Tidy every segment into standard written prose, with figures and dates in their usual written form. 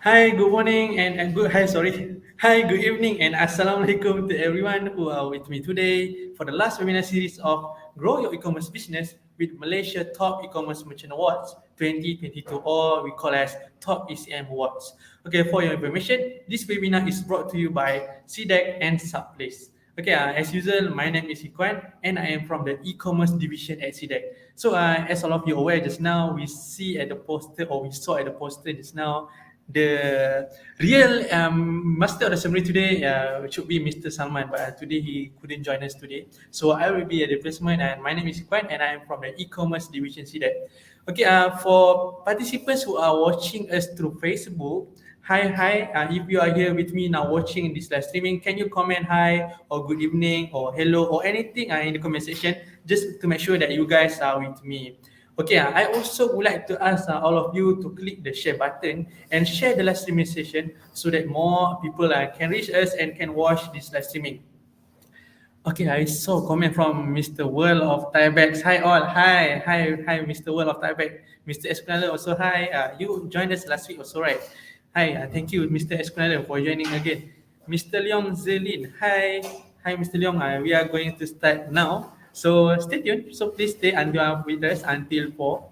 Hi, good morning and good hi, sorry. Hi, good evening and assalamualaikum to everyone who are with me today for the last webinar series of Grow Your E-commerce Business with Malaysia Top E-commerce Merchant Awards 2022, or we call as Top ECM Awards. Okay, for your information, this webinar is brought to you by CDEC and Subplace. Okay, as usual, my name is Ikwan and I am from the e-commerce division at CDEC. So, as all of you aware, just now we see at the poster, or we saw at the poster just now, the real master of the ceremony today should be Mr. Salman, but today he couldn't join us today. So I will be a replacement, and my name is Kwan, and I am from the e-commerce division CDEC. Okay, for participants who are watching us through Facebook, hi. If you are here with me now watching this live streaming, can you comment hi or good evening or hello or anything in the comment section just to make sure that you guys are with me. Okay, I also would like to ask all of you to click the share button and share the live streaming session so that more people can reach us and can watch this live streaming. Okay, I saw a comment from Mr. World of Thaibex. Hi all, hi, Mr. World of Thaibex. Mr. Esquinale also hi. You joined us last week also, right? Hi, thank you, Mr. Esquinale, for joining again. Mr. Leong Zelin, hi, Mr. Leong. We are going to start now. So stay tuned. So please stay with us until 4.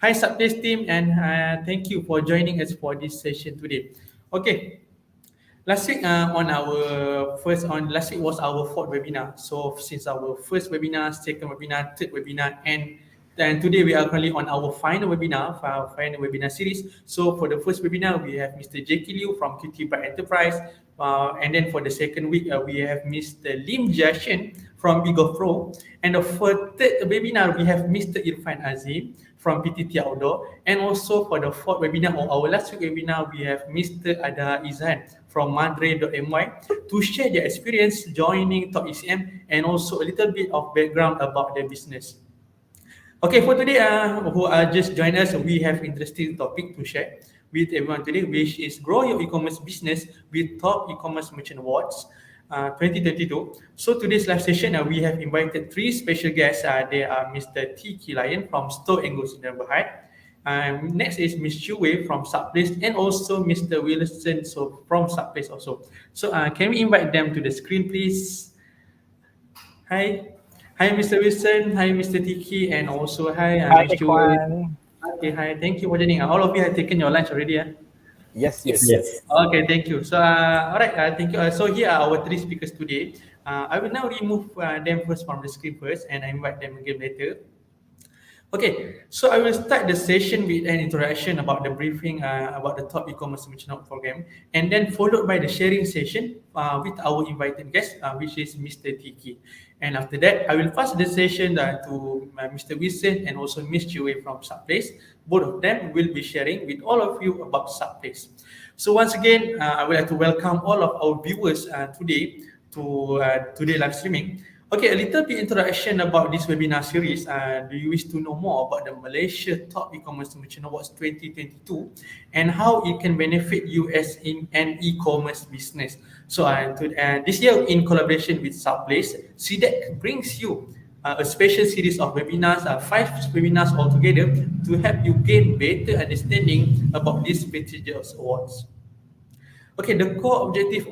Hi, Subplace team, and thank you for joining us for this session today. Okay, last week last week was our fourth webinar. So since our first webinar, second webinar, third webinar, and today we are currently on our final webinar, final webinar series. So for the first webinar, we have Mr. Jackie Liu from QT Bright Enterprise. And then for the second week, we have Mr. Lim Jiashen from Big of Pro. And for third webinar, we have Mr. Irfan Azim from PTT Outdoor. And also for the fourth webinar, or our last week webinar, we have Mr. Ada Izan from Madre.my to share their experience joining Top ECM and also a little bit of background about their business. Okay, for today, who are just joined us, we have interesting topic to share with everyone today, which is grow your e-commerce business with Top E-commerce Merchant Awards 2022. So today's live session, we have invited three special guests. They are Mr. Tee Kee Lion from Store N Go Sdn. Next is Ms. Chu Wei from Subplace, and also Mr. Wilson from Subplace also. So can we invite them to the screen, please? Hi, Mr. Wilson. Hi, Mr. Tee Kee, and also hi, Hi, Ms. Chu Wei. Kwan. Okay, hi. Thank you for joining. All of you have taken your lunch already, yeah? Yes. Okay, thank you. So, all right, thank you. So here are our three speakers today. I will now remove them first from the screen first, and I invite them again later. Okay, so I will start the session with an introduction about the briefing about the Top E-commerce Merchant program, and then followed by the sharing session with our invited guest, which is Mr. Tee Kee. And after that, I will pass the session to Mr. Wilson and also Ms. Chue from Subplace. Both of them will be sharing with all of you about Subplace. So once again, I would like to welcome all of our viewers today to today live streaming. Okay, a little bit introduction about this webinar series. Do you wish to know more about the Malaysia Top E-commerce Merchant Awards 2022 and how it can benefit you as in an e-commerce business? So this year, in collaboration with Subplace, CDEC brings you a special series of webinars, 5 webinars altogether, to help you gain better understanding about these prestigious awards. Okay, the core objective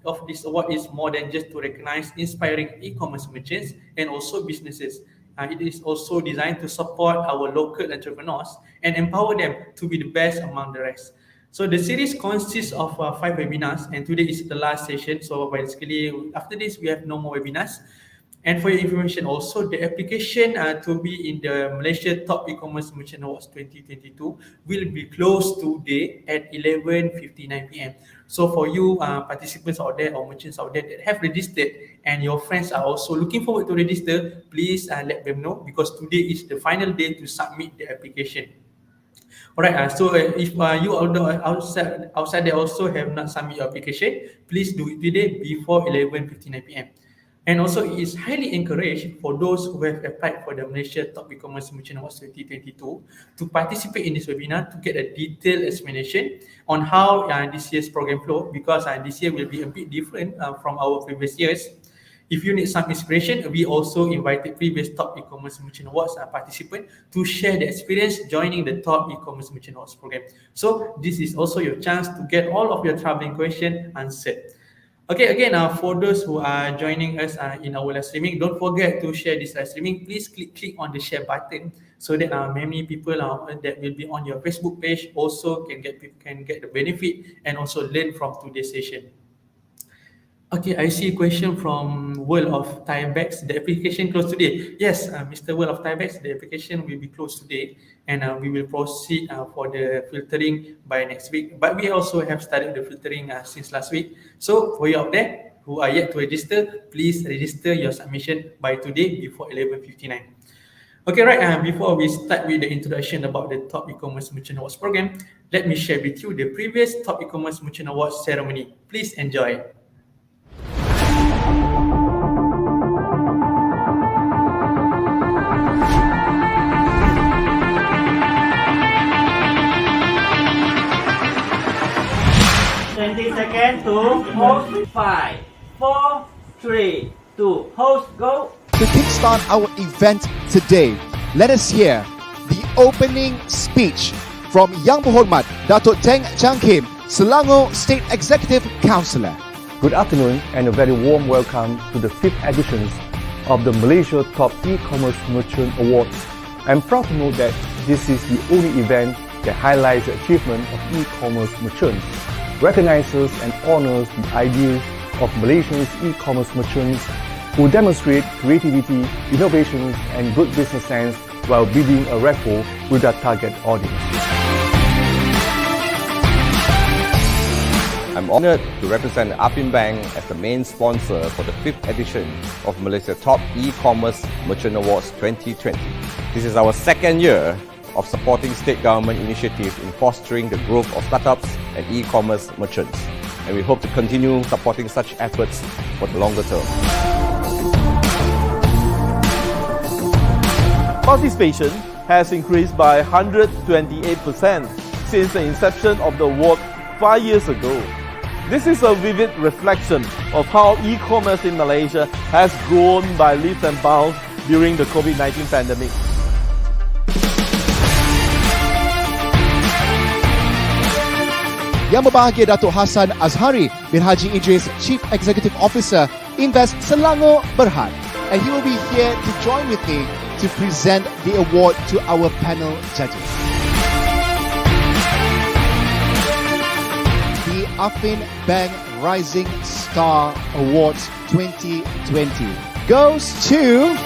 of this award is more than just to recognize inspiring e-commerce merchants and also businesses. It is also designed to support our local entrepreneurs and empower them to be the best among the rest. So the series consists of 5 webinars, and today is the last session. So basically, after this, we have no more webinars. And for your information, also the application to be in the Malaysia Top E-commerce Merchant Awards 2022 will be closed today at 11:59 p.m. So for you participants out there or merchants out there that have registered and your friends are also looking forward to register, please let them know, because today is the final day to submit the application. Alright, so if you outside there also have not submit your application, please do it today before 11:59 p.m. And also, it is highly encouraged for those who have applied for the Malaysia Top E-commerce Merchant Awards 2022 to participate in this webinar to get a detailed explanation on how this year's program flow, because this year will be a bit different from our previous years. If you need some inspiration, we also invited previous Top E-commerce Merchant Awards participants to share their experience joining the Top E-commerce Merchant Awards program. So this is also your chance to get all of your troubling questions answered. Okay, again, for those who are joining us in our live streaming, don't forget to share this live streaming. Please click on the share button so that many people that will be on your Facebook page also can get the benefit and also learn from today's session. Okay, I see a question from World of Thaibags. The application closed today. Yes, Mr. World of Thaibags, the application will be closed today, and we will proceed for the filtering by next week. But we also have started the filtering since last week. So for you out there who are yet to register, please register your submission by today before 11:59. Okay, right. Before we start with the introduction about the Top E-commerce Merchant Awards program, let me share with you the previous Top E-commerce Merchant Awards ceremony. Please enjoy. Second to host 5, 4, 3, 2, host go. To kickstart our event today, let us hear the opening speech from Yang Berhormat Datuk Teng Chang Kim, Selangor State Executive Councillor. Good afternoon and a very warm welcome to the 5th edition of the Malaysia Top E-commerce Merchant Awards. I'm proud to note that this is the only event that highlights the achievement of e-commerce merchants, recognizes and honors the ideas of Malaysia's e-commerce merchants who demonstrate creativity, innovations and good business sense while building a rapport with their target audience. I'm honoured to represent Affin Bank as the main sponsor for the 5th edition of Malaysia Top E-commerce Merchant Awards 2020. This is our second year of supporting state government initiatives in fostering the growth of startups and e-commerce merchants. And we hope to continue supporting such efforts for the longer term. Participation has increased by 128% since the inception of the award 5 years ago. This is a vivid reflection of how e-commerce in Malaysia has grown by leaps and bounds during the COVID-19 pandemic. Yang Berbahagia Datuk Hassan Azhari bin Haji Idris, Chief Executive Officer, Invest Selangor Berhad. And he will be here to join with me to present the award to our panel judges. The Affin Bank Rising Star Awards 2020 goes to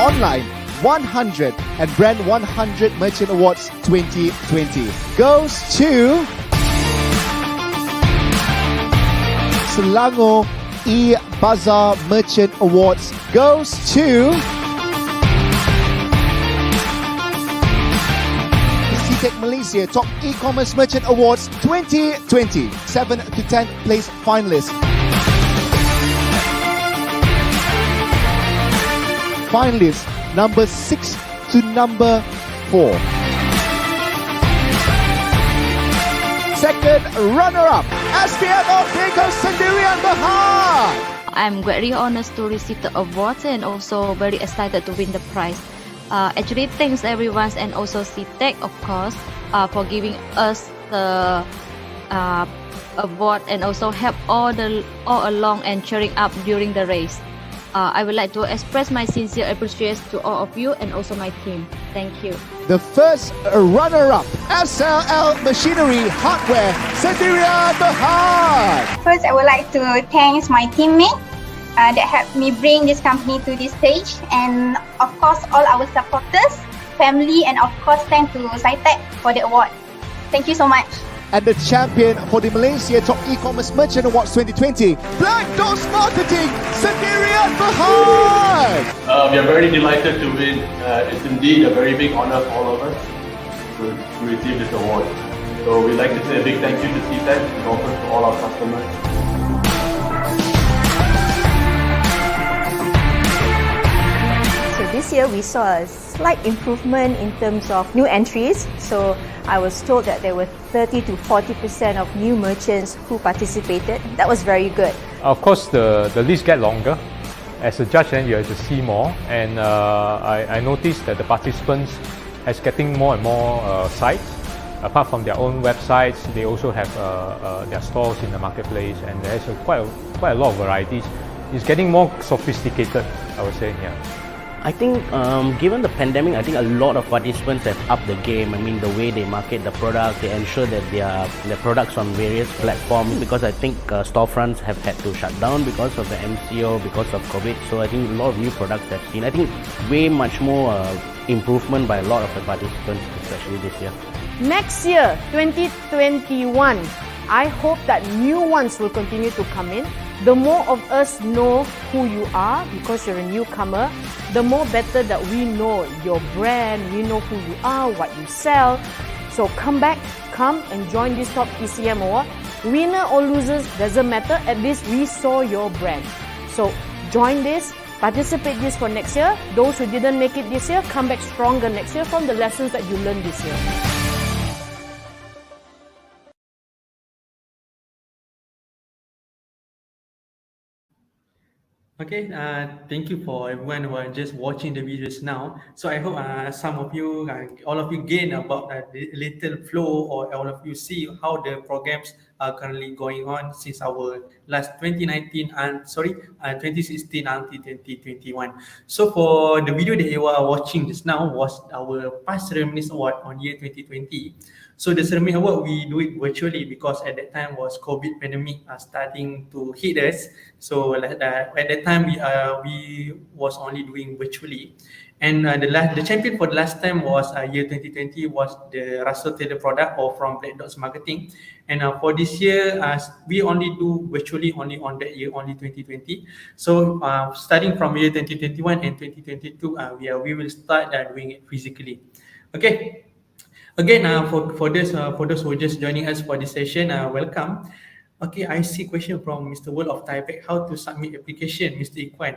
Online 100 and Brand 100 Merchant Awards 2020 goes to Selangor E-Bazaar Merchant Awards goes to CTech Malaysia Top E-commerce Merchant Awards 2020 7 to 10 place finalists. Finalists number 6 to number 4. Second runner-up, SPM of N Go Sdn Berhad. I'm greatly honored to receive the award and also very excited to win the prize. Actually, thanks everyone and also CTech, of course, for giving us the award and also help all along and cheering up during the race. I would like to express my sincere appreciation to all of you and also my team. Thank you. The first runner-up, SLL Machinery Hardware Sdn Berhad. First, I would like to thank my teammate that helped me bring this company to this stage, and of course all our supporters, family, and of course thanks to CITEC for the award. Thank you so much. And the champion for the Malaysia Top E-commerce Merchant Awards 2020, Black Doors Marketing Sdn Berhad. We are very delighted to win. It's indeed a very big honor for all of us to receive this award. So we'd like to say a big thank you to CTech and also to all our customers. So this year year we saw a slight improvement in terms of new entries. So I was told that there were 30 to 40% of new merchants who participated. That was very good. Of course, the list get longer. As a judge, then you have to see more. And I noticed that the participants is getting more and more sites. Apart from their own websites, they also have their stores in the marketplace, and there's quite a lot of varieties. It's getting more sophisticated, I would say, yeah. I think given the pandemic, I think a lot of participants have upped the game. I mean, the way they market the product, they ensure that their products on various platforms, because I think storefronts have had to shut down because of the MCO, because of COVID. So I think a lot of new products have seen, I think, way much more improvement by a lot of the participants, especially this year. Next year, 2021, I hope that new ones will continue to come in. The more of us know who you are because you're a newcomer, the more better that we know your brand, we know who you are, what you sell. So come and join this Top ECM Award. Winner or losers, doesn't matter, at least we saw your brand. So join this, participate this for next year. Those who didn't make it this year, come back stronger next year from the lessons that you learned this year. Okay, thank you for everyone who are just watching the videos now. So I hope some of you, all of you gain about the little flow, or all of you see how the programs are currently going on since our last 2016 until 2021. So for the video that you are watching just now was our past ceremonies award on year 2020. So the ceremony award, we do it virtually because at that time was COVID pandemic starting to hit us. So at that time we was only doing virtually. And the champion for the last time was year 2020 was the Russell Taylor product, or from Black Dots Marketing. And for this year, we only do virtually only on that year, only 2020. So starting from year 2021 and 2022, we will start doing it physically. Okay. Again, for those who are just joining us for this session, welcome. Okay, I see question from Mr. World of Taipei. How to submit application, Mr. Ikwan?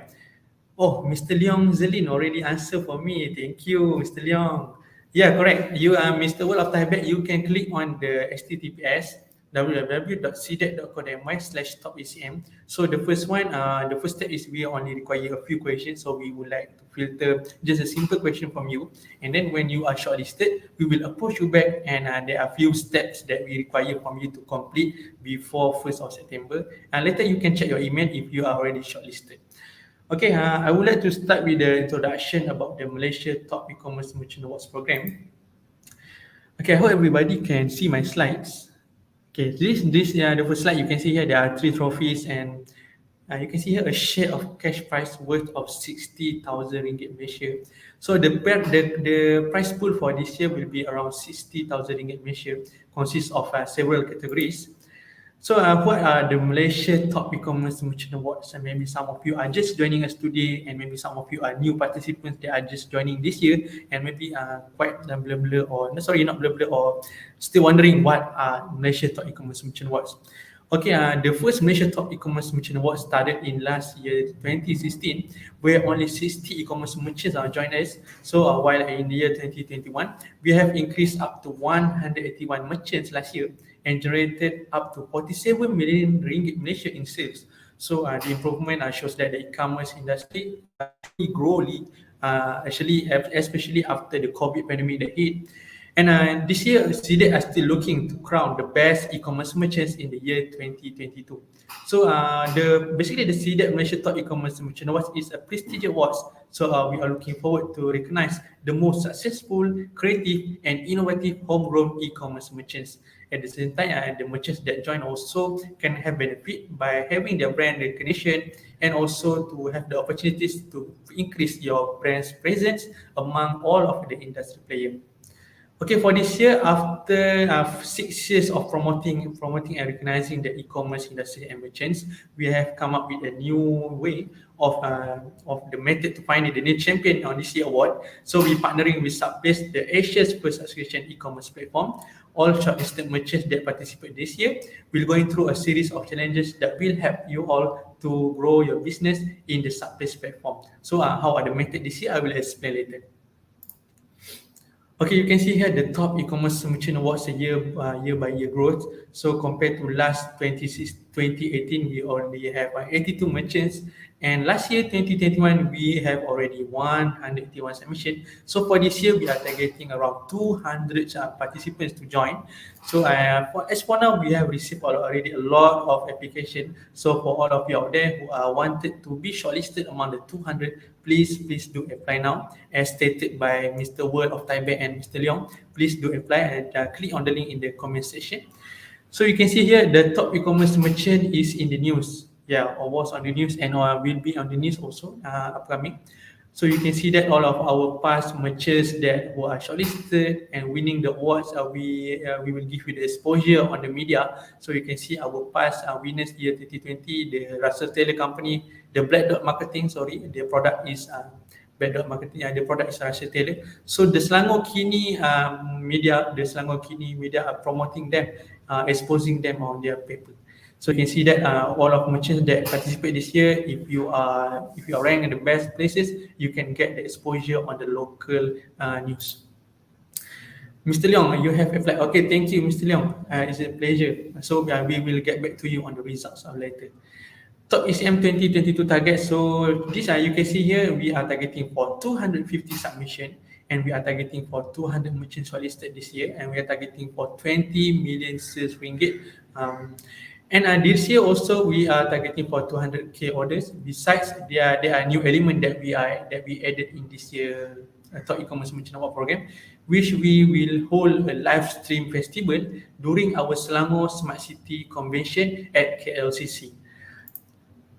Oh, Mr. Leong Zelin already answered for me. Thank you, Mr. Leong. Yeah, correct. You are Mr. World of Taipei. You can click on the https www.cdec.com.my/topecm. So the first step is we only require a few questions. So we would like to filter just a simple question from you. And then when you are shortlisted, we will approach you back, and there are a few steps that we require from you to complete before 1st of September. And later you can check your email if you are already shortlisted. Okay, I would like to start with the introduction about the Malaysia Top E-commerce Merchant Awards program. Okay, I hope everybody can see my slides. Okay, this the first slide you can see here, there are 3 trophies, and you can see here a share of cash prize worth of 60,000 ringgit Malaysia. So the prize pool for this year will be around 60,000 ringgit Malaysia, consists of several categories. So what are the Malaysia Top E-commerce Merchant Awards? And maybe some of you are just joining us today, and maybe some of you are new participants that are just joining this year, and maybe quite blur, or not blur, or still wondering what are Malaysia Top E-commerce Merchant Awards. Okay, the first Malaysia Top E-commerce Merchant Awards started in last year 2016, where only 60 e-commerce merchants joined us. So while in the year 2021, we have increased up to 181 merchants last year, and generated up to 47 million ringgit Malaysia in sales. So the improvement shows that the e-commerce industry growly, especially after the COVID pandemic that hit. And this year, CDEC are still looking to crown the best e-commerce merchants in the year 2022. So basically the CDEC Malaysia Top E-commerce Merchant Awards is a prestigious award. So we are looking forward to recognize the most successful, creative, and innovative homegrown e-commerce merchants. At the same time, the merchants that join also can have benefit by having their brand recognition, and also to have the opportunities to increase your brand's presence among all of the industry players. Okay, for this year, after 6 years of promoting and recognizing the e-commerce industry and merchants, we have come up with a new way of the method to find the new champion on this year award. So we're partnering with Subplace, the Asia's first subscription e-commerce platform. All shortlisted merchants that participate this year will going through a series of challenges that will help you all to grow your business in the Subplace platform. So how are the method this year? I will explain later. Okay, you can see here the top e-commerce merchant awards year by year growth. So compared to last 2018, we already have 82 merchants, and last year 2021 we have already 181 submissions. So for this year we are targeting around 200 participants to join. So as for now we have received already a lot of application. So for all of you out there who wanted to be shortlisted among the 200, please do apply now. As stated by Mr. Word of Taipei and Mr. Leong, please do apply and click on the link in the comment section. So you can see here the top e-commerce merchant is in the news. Yeah, or was on the news and will be on the news also upcoming. So you can see that all of our past merchants that who are shortlisted and winning the awards, we will give you the exposure on the media. So you can see our past winners year 2020, the Russell Taylor Company, the Black Dot Marketing, the product is Black Dot Marketing, the product is Russell Taylor. So the Selangor Kini media are promoting them, exposing them on their paper. So you can see that all of merchants that participate this year, if you are ranked in the best places, you can get the exposure on the local news. Mr. Leong, you have applied. Okay, thank you, Mr. Leong. It's a pleasure. So we will get back to you on the results later. Top ECM 2022 target. So this you can see here, we are targeting for 250 submission, and we are targeting for 200 merchants shortlisted this year, and we are targeting for 20 million sales ringgit. And this year also we are targeting for 200k orders. Besides, there are new element that we added in this year Top E-commerce Merchant Award program, which we will hold a live stream festival during our Selangor Smart City Convention at KLCC.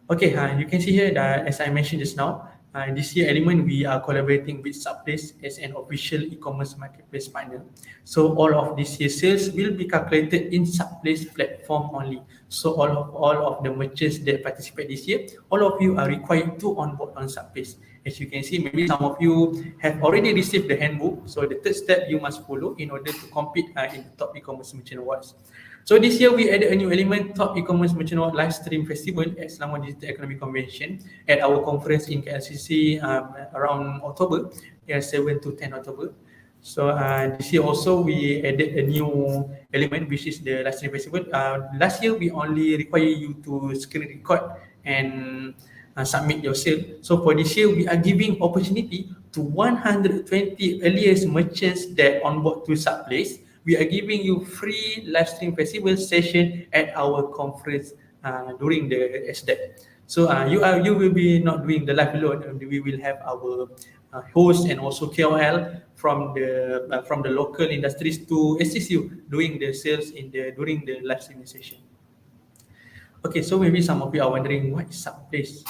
Okay, you can see here that as I mentioned just now, this year element we are collaborating with Subplace as an official e-commerce marketplace partner. So all of this year's sales will be calculated in Subplace platform only. So all of the merchants that participate this year, all of you are required to onboard on Subplace. As you can see, maybe some of you have already received the handbook. So the third step you must follow in order to compete in the Top E-commerce Merchant Awards. So this year we added a new element, Top E-commerce Merchant Award Live Stream Festival at Selangor Digital Economy Convention at our conference in KLCC around October, 7 to 10 October. So this year also we added a new element, which is the live stream festival. Last year we only require you to screen record and submit your sale. So for this year we are giving opportunity to 120 earliest merchants that onboard to Subplace. We are giving you free live stream festival session at our conference during the SDEC. So you will be not doing the live alone. We will have our host and also KOL from the local industries to assist you doing the sales during the live streaming session. Okay, so maybe some of you are wondering what is Subplace.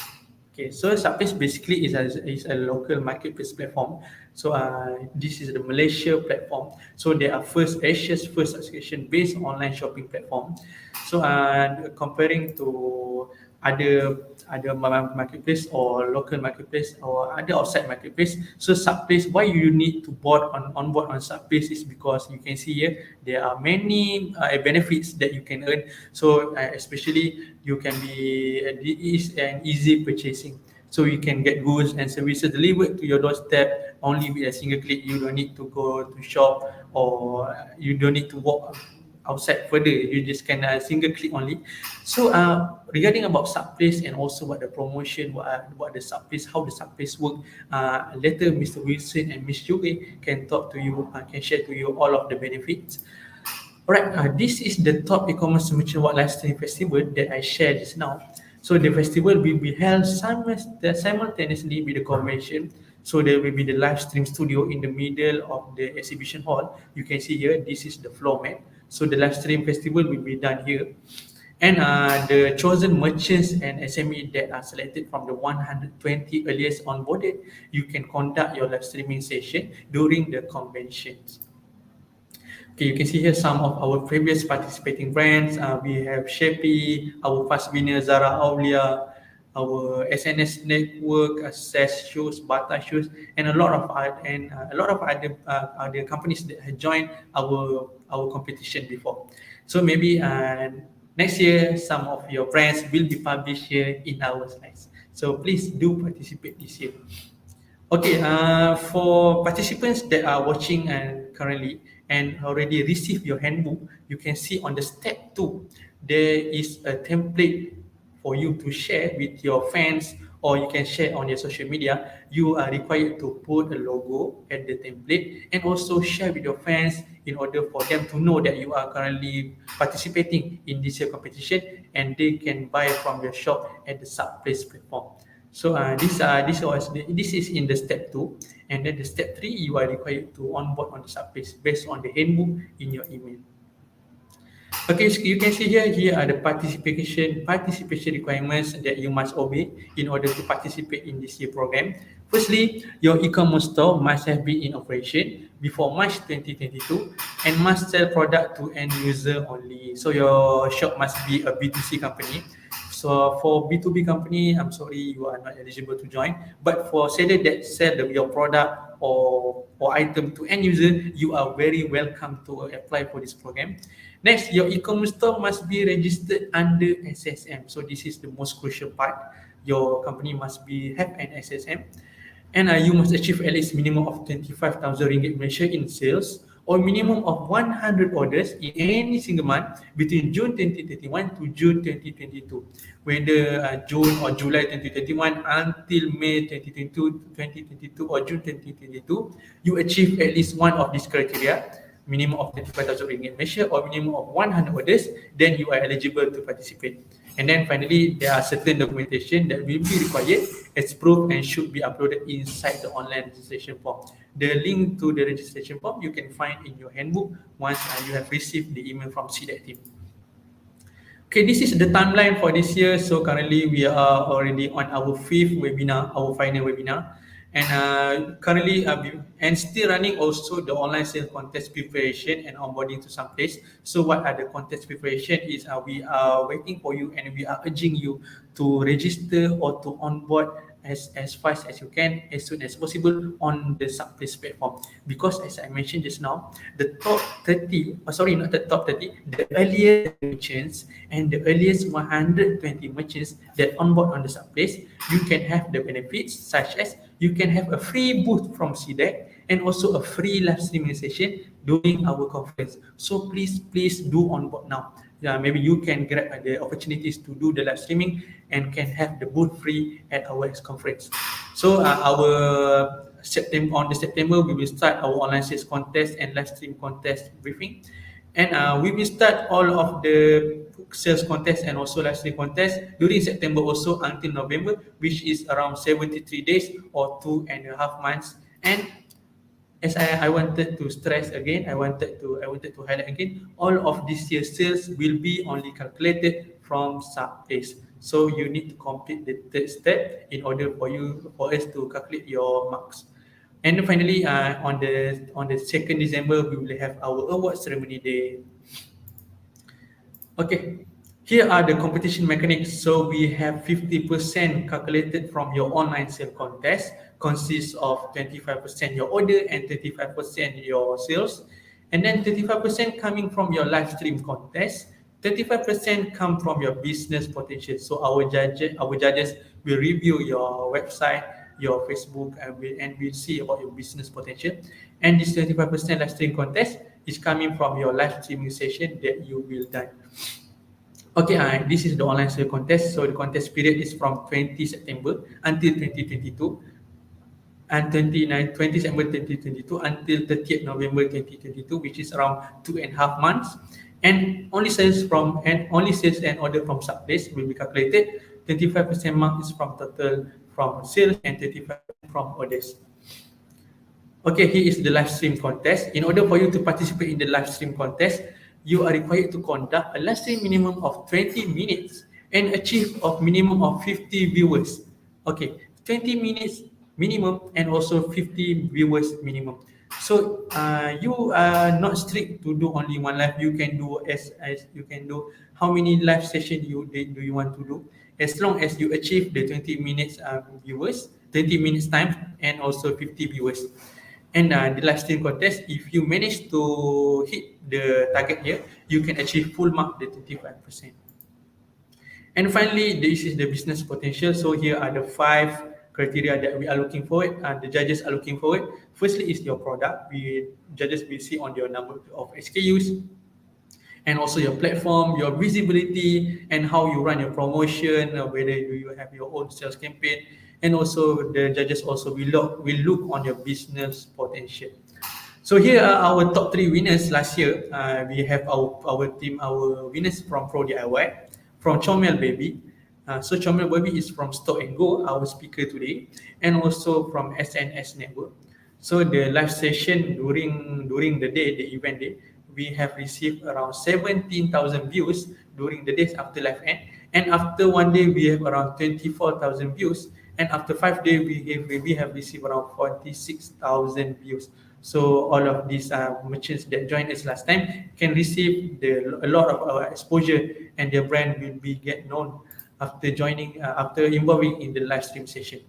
Okay, so Subplace basically is a local marketplace platform. So this is the Malaysia platform. So they are Asia's first subscription-based online shopping platform. So comparing to other marketplace or local marketplace or other outside marketplace, so Subplace, why you need to onboard on Subplace is because you can see here there are many benefits that you can earn. So especially you can be it is an easy purchasing. So you can get goods and services delivered to your doorstep only with a single click. You don't need to go to shop or you don't need to walk outside further. You just can single click only. So regarding about Subplace and also what the promotion, what the Subplace, how the Subplace work, later Mr. Wilson and Ms. Joey can talk to you, can share to you all of the benefits. Alright, this is the Top E-commerce Merchant Award Live Stream Festival that I shared just now. So the festival will be held simultaneously with the convention. So there will be the live stream studio in the middle of the exhibition hall. You can see here, this is the floor mat. So the live stream festival will be done here. And the chosen merchants and SME that are selected from the 120 earliest onboarded, you can conduct your live streaming session during the conventions. Okay, you can see here some of our previous participating brands. We have Shapey, our past winner Zara Aulia, our SNS Network, SAS Shoes, Bata Shoes, and a lot of other companies that have joined our competition before. So maybe Next year, some of your brands will be published here in our slides. So please do participate this year. Okay, for participants that are watching currently and already received your handbook, you can see on the step 2, there is a template for you to share with your fans, or you can share on your social media. You are required to put a logo at the template and also share with your fans in order for them to know that you are currently participating in this year competition, and they can buy from your shop at the Subplace platform. So this is in the step 2, and then the step 3, you are required to onboard on the Subplace based on the handbook in your email. Okay, so you can see here are the participation requirements that you must obey in order to participate in this year program. Firstly, your e-commerce store must have been in operation before March 2022 and must sell product to end user only. So your shop must be a B2C company. So for B2B company, I'm sorry, you are not eligible to join. But for seller that sell your product or item to end user, you are very welcome to apply for this program. Next, your e-commerce store must be registered under SSM. So this is the most crucial part. Your company must have an SSM. And you must achieve at least minimum of 25,000 ringgit Malaysia in sales, or minimum of 100 orders in any single month between June 2021 to June 2022. Whether June or July 2021 until May 2022 or June 2022, you achieve at least one of these criteria, minimum of 25,000 ringgit Malaysia or minimum of 100 orders, then you are eligible to participate. And then finally, there are certain documentation that will be required as proof and should be uploaded inside the online registration form. The link to the registration form you can find in your handbook once you have received the email from CDAC team. Okay, this is the timeline for this year. So currently we are already on our 5th webinar, our final webinar. And currently, and still running also the online sales contest preparation and onboarding to Subplace. So what are the contest preparation is we are waiting for you and we are urging you to register or to onboard as fast as you can, as soon as possible on the Subplace platform. Because as I mentioned just now, the top 30, not the top 30, the earliest merchants and the earliest 120 merchants that onboard on the Subplace, you can have the benefits such as you can have a free booth from CDAC and also a free live streaming session during our conference. So please do onboard now. Maybe you can grab the opportunities to do the live streaming and can have the booth free at our conference. So on September, we will start our online sales contest and live stream contest briefing. And we will start all of the sales contest and also live stream contest during September also until November, which is around 73 days or 2.5 months. And as I wanted to stress again, I wanted to highlight again, all of this year's sales will be only calculated from Subplace. So you need to complete the third step in order for us to calculate your marks. And then finally, on the 2nd December, we will have our award ceremony day. Okay, here are the competition mechanics. So we have 50% calculated from your online sale contest, consists of 25% your order and 25% your sales. And then 35% coming from your live stream contest, 35% come from your business potential. So our judges will review your website, your Facebook, and we'll see about your business potential. And this 25% live stream contest is coming from your live streaming session that you will done. Okay, this is the online sale contest. So the contest period is from 20 September until 2022, and 20 September 2022 until 30th November 2022, which is around 2.5 months. And only sales and order from Subplace will be calculated. 25% mark is from total from sales and 35% from orders. Okay, here is the live stream contest. In order for you to participate in the live stream contest, you are required to conduct a live stream minimum of 20 minutes and achieve a minimum of 50 viewers. Okay, 20 minutes minimum and also 50 viewers minimum. So you are not strict to do only one live. You can do as you can do how many live sessions do you want to do, as long as you achieve the 20 minutes viewers, 20 minutes time, and also 50 viewers. And the live stream contest, if you manage to hit the target here, you can achieve full mark, the 25%. And finally, this is the business potential. So here are the 5 criteria that we are looking for and the judges are looking for. Firstly is your product. Judges will see on your number of SKUs, and also your platform, your visibility, and how you run your promotion, whether you have your own sales campaign, and also the judges also will look on your business potential. So here are our top 3 winners last year. We have our team, our winners from Pro DIY, from Chomel Baby. So Chomel Baby is from Store N Go, our speaker today, and also from SNS Network. So the live session during the day, the event day, we have received around 17,000 views during the days after live end, and after one day we have around 24,000 views, and after 5 days we have received around 46,000 views. So all of these merchants that joined us last time can receive a lot of our exposure, and their brand will be get known after involving in the live stream session.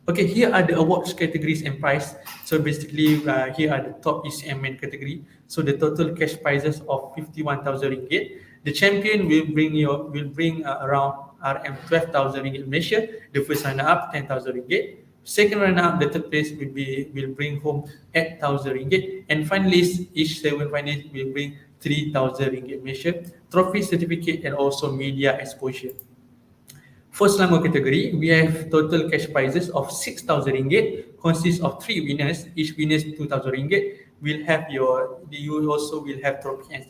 Okay, here are the awards categories and prize. So basically, here are the top ECM main category. So the total cash prizes of 51,000 ringgit. The champion will bring around RM12,000 ringgit Malaysia. The first runner-up 10,000 ringgit. Second runner-up, the third place will bring home 8,000 ringgit. And finalists, each 7 finalists will bring 3,000 ringgit Malaysia. Trophy, certificate, and also media exposure. For Selangor category, we have total cash prizes of 6,000 ringgit, consists of 3 winners. Each winner is 2,000 ringgit. You also will have trophy and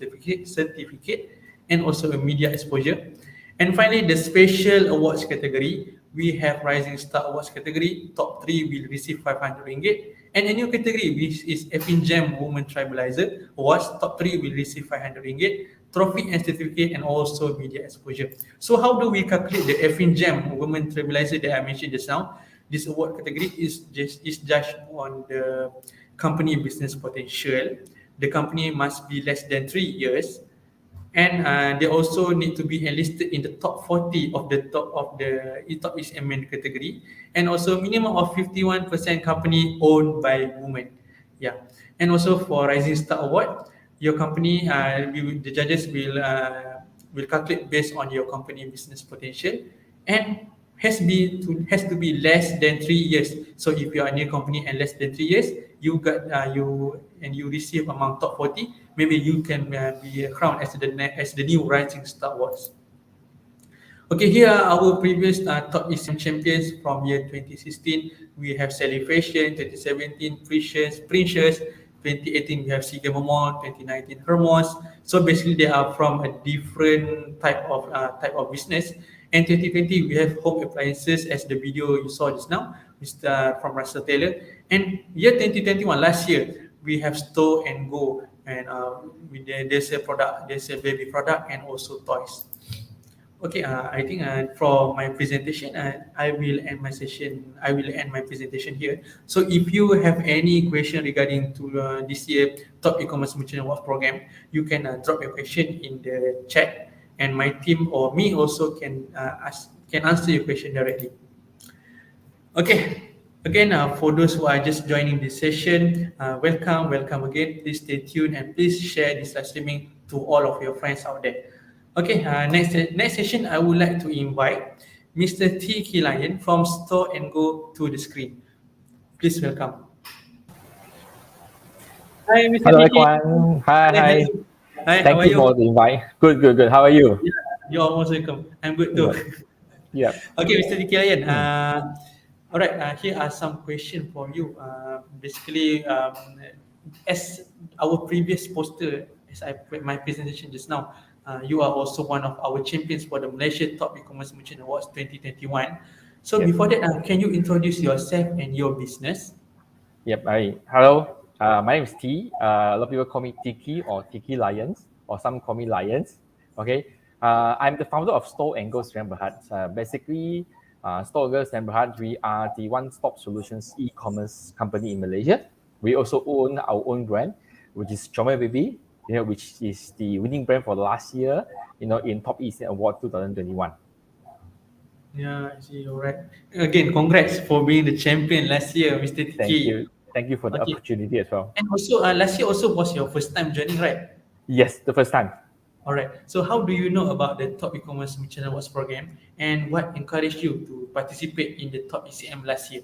certificate, and also a media exposure. And finally, the special awards category, we have Rising Star Awards category. Top 3 will receive 500 ringgit. And a new category, which is Effin Jam Women Tribalizer Awards. Top 3 will receive 500 ringgit. Trophy and certificate, and also media exposure. So how do we calculate the Effin Jam Women Tribalizer that I mentioned just now? This award category is judged on the company business potential. The company must be less than 3 years, and they also need to be enlisted in the top 40 of the top ECM category, and also minimum of 51% company owned by women. Yeah, and also for Rising Star Award, your company, the judges will calculate based on your company business potential, and has to be less than 3 years. So if you are a new company and less than 3 years, you receive among top 40, maybe you can be crowned as the new Rising Star Awards. Okay, here are our previous top ECM champions from year 2016. We have Celebration, 2017 Princess, 2018 we have Sigma Mall, 2019 Hermos. So basically they are from a different type of business. And 2020 we have Home Appliances, as the video you saw just now, from Russell Taylor. And year 2021, last year, we have Store N Go, and there's a baby product and also toys. Okay, I think for my presentation, I will end my presentation here. So if you have any question regarding to this year Top E-commerce Merchant Awards program, you can drop your question in the chat, and my team or me also can answer your question directly. Okay. Again, for those who are just joining this session, welcome again. Please stay tuned and please share this live streaming to all of your friends out there. Okay, next session, I would like to invite Mr. Tee Kee Lion from Store N Go to the screen. Please welcome. Hi, Mr. Hello, Tee Kee. everyone. Hi. Thank you for the invite. Good. How are you? Yeah, you're most welcome. I'm good too. Yeah. Okay, Mr. Tee Kee Lion. All right, here are some questions for you. Basically, as our previous poster, as I put my presentation just now, you are also one of our champions for the Malaysia Top E-commerce Merchant Awards 2021. So before that, can you introduce yourself and your business? Yep. Hello. My name is Tee. A lot of people call me Tee Kee or Tee Kee Lions, or some call me Lions. Okay. I'm the founder of Store N Go Sdn. Basically, Store N Go Sdn, we are the one-stop solutions e-commerce company in Malaysia. We also own our own brand, which is Chomel Baby, which is the winning brand for the last year, in Top ECM Award 2021. Yeah, I see. All right. Again, congrats for being the champion last year, Mr. Tee Kee. Thank you for the opportunity as well. And also, last year also was your first time joining, right? Yes, the first time. All right. So how do you know about the Top E-commerce Merchant Awards program, and what encouraged you to participate in the Top ECM last year?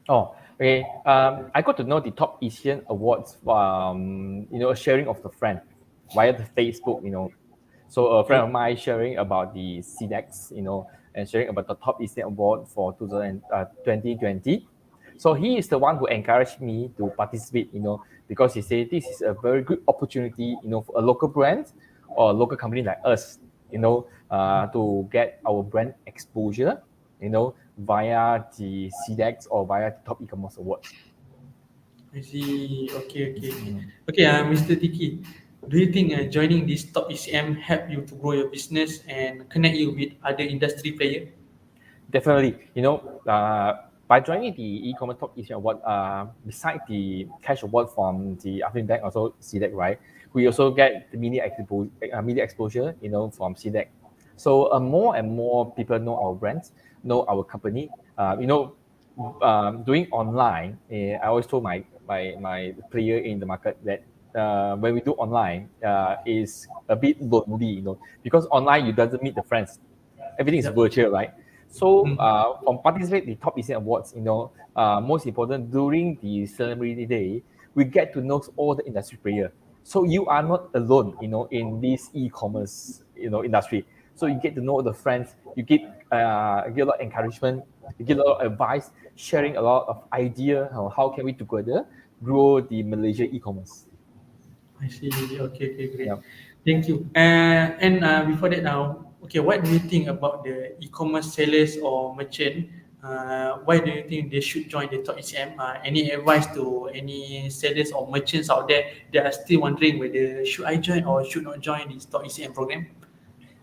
Oh, okay. I got to know the top ECM awards, a sharing of the friend via the Facebook, So a friend of mine sharing about the CDEX, and sharing about the top ECM award for 2020. So he is the one who encouraged me to participate, because he said this is a very good opportunity, for a local brand or a local company like us, to get our brand exposure, via the CDEX or via the Top E-commerce Awards. I see. Okay. Okay, Mr. Tee Kee, do you think joining this Top ECM help you to grow your business and connect you with other industry player? Definitely, by joining the e-commerce top ECM award, beside the cash award from the Affin Bank, also CDEC, right? We also get the media exposure, from CDEC. So more and more people know our brands, know our company. Doing online, I always told my player in the market that when we do online, is a bit lonely, because online you doesn't meet the friends. Everything is virtual, right? So from participate the top ECM awards, most important during the celebrity day, we get to know all the industry player. So you are not alone, in this e-commerce, industry. So you get to know the friends, you get a lot of encouragement, you get a lot of advice, sharing a lot of idea on how can we together grow the Malaysia e-commerce. I see. Okay, great. Yeah. Thank you. And before that now, okay, what do you think about the e-commerce sellers or merchant? Why do you think they should join the Top ECM? Any advice to any sellers or merchants out there that are still wondering whether should I join or should not join this Top ECM program?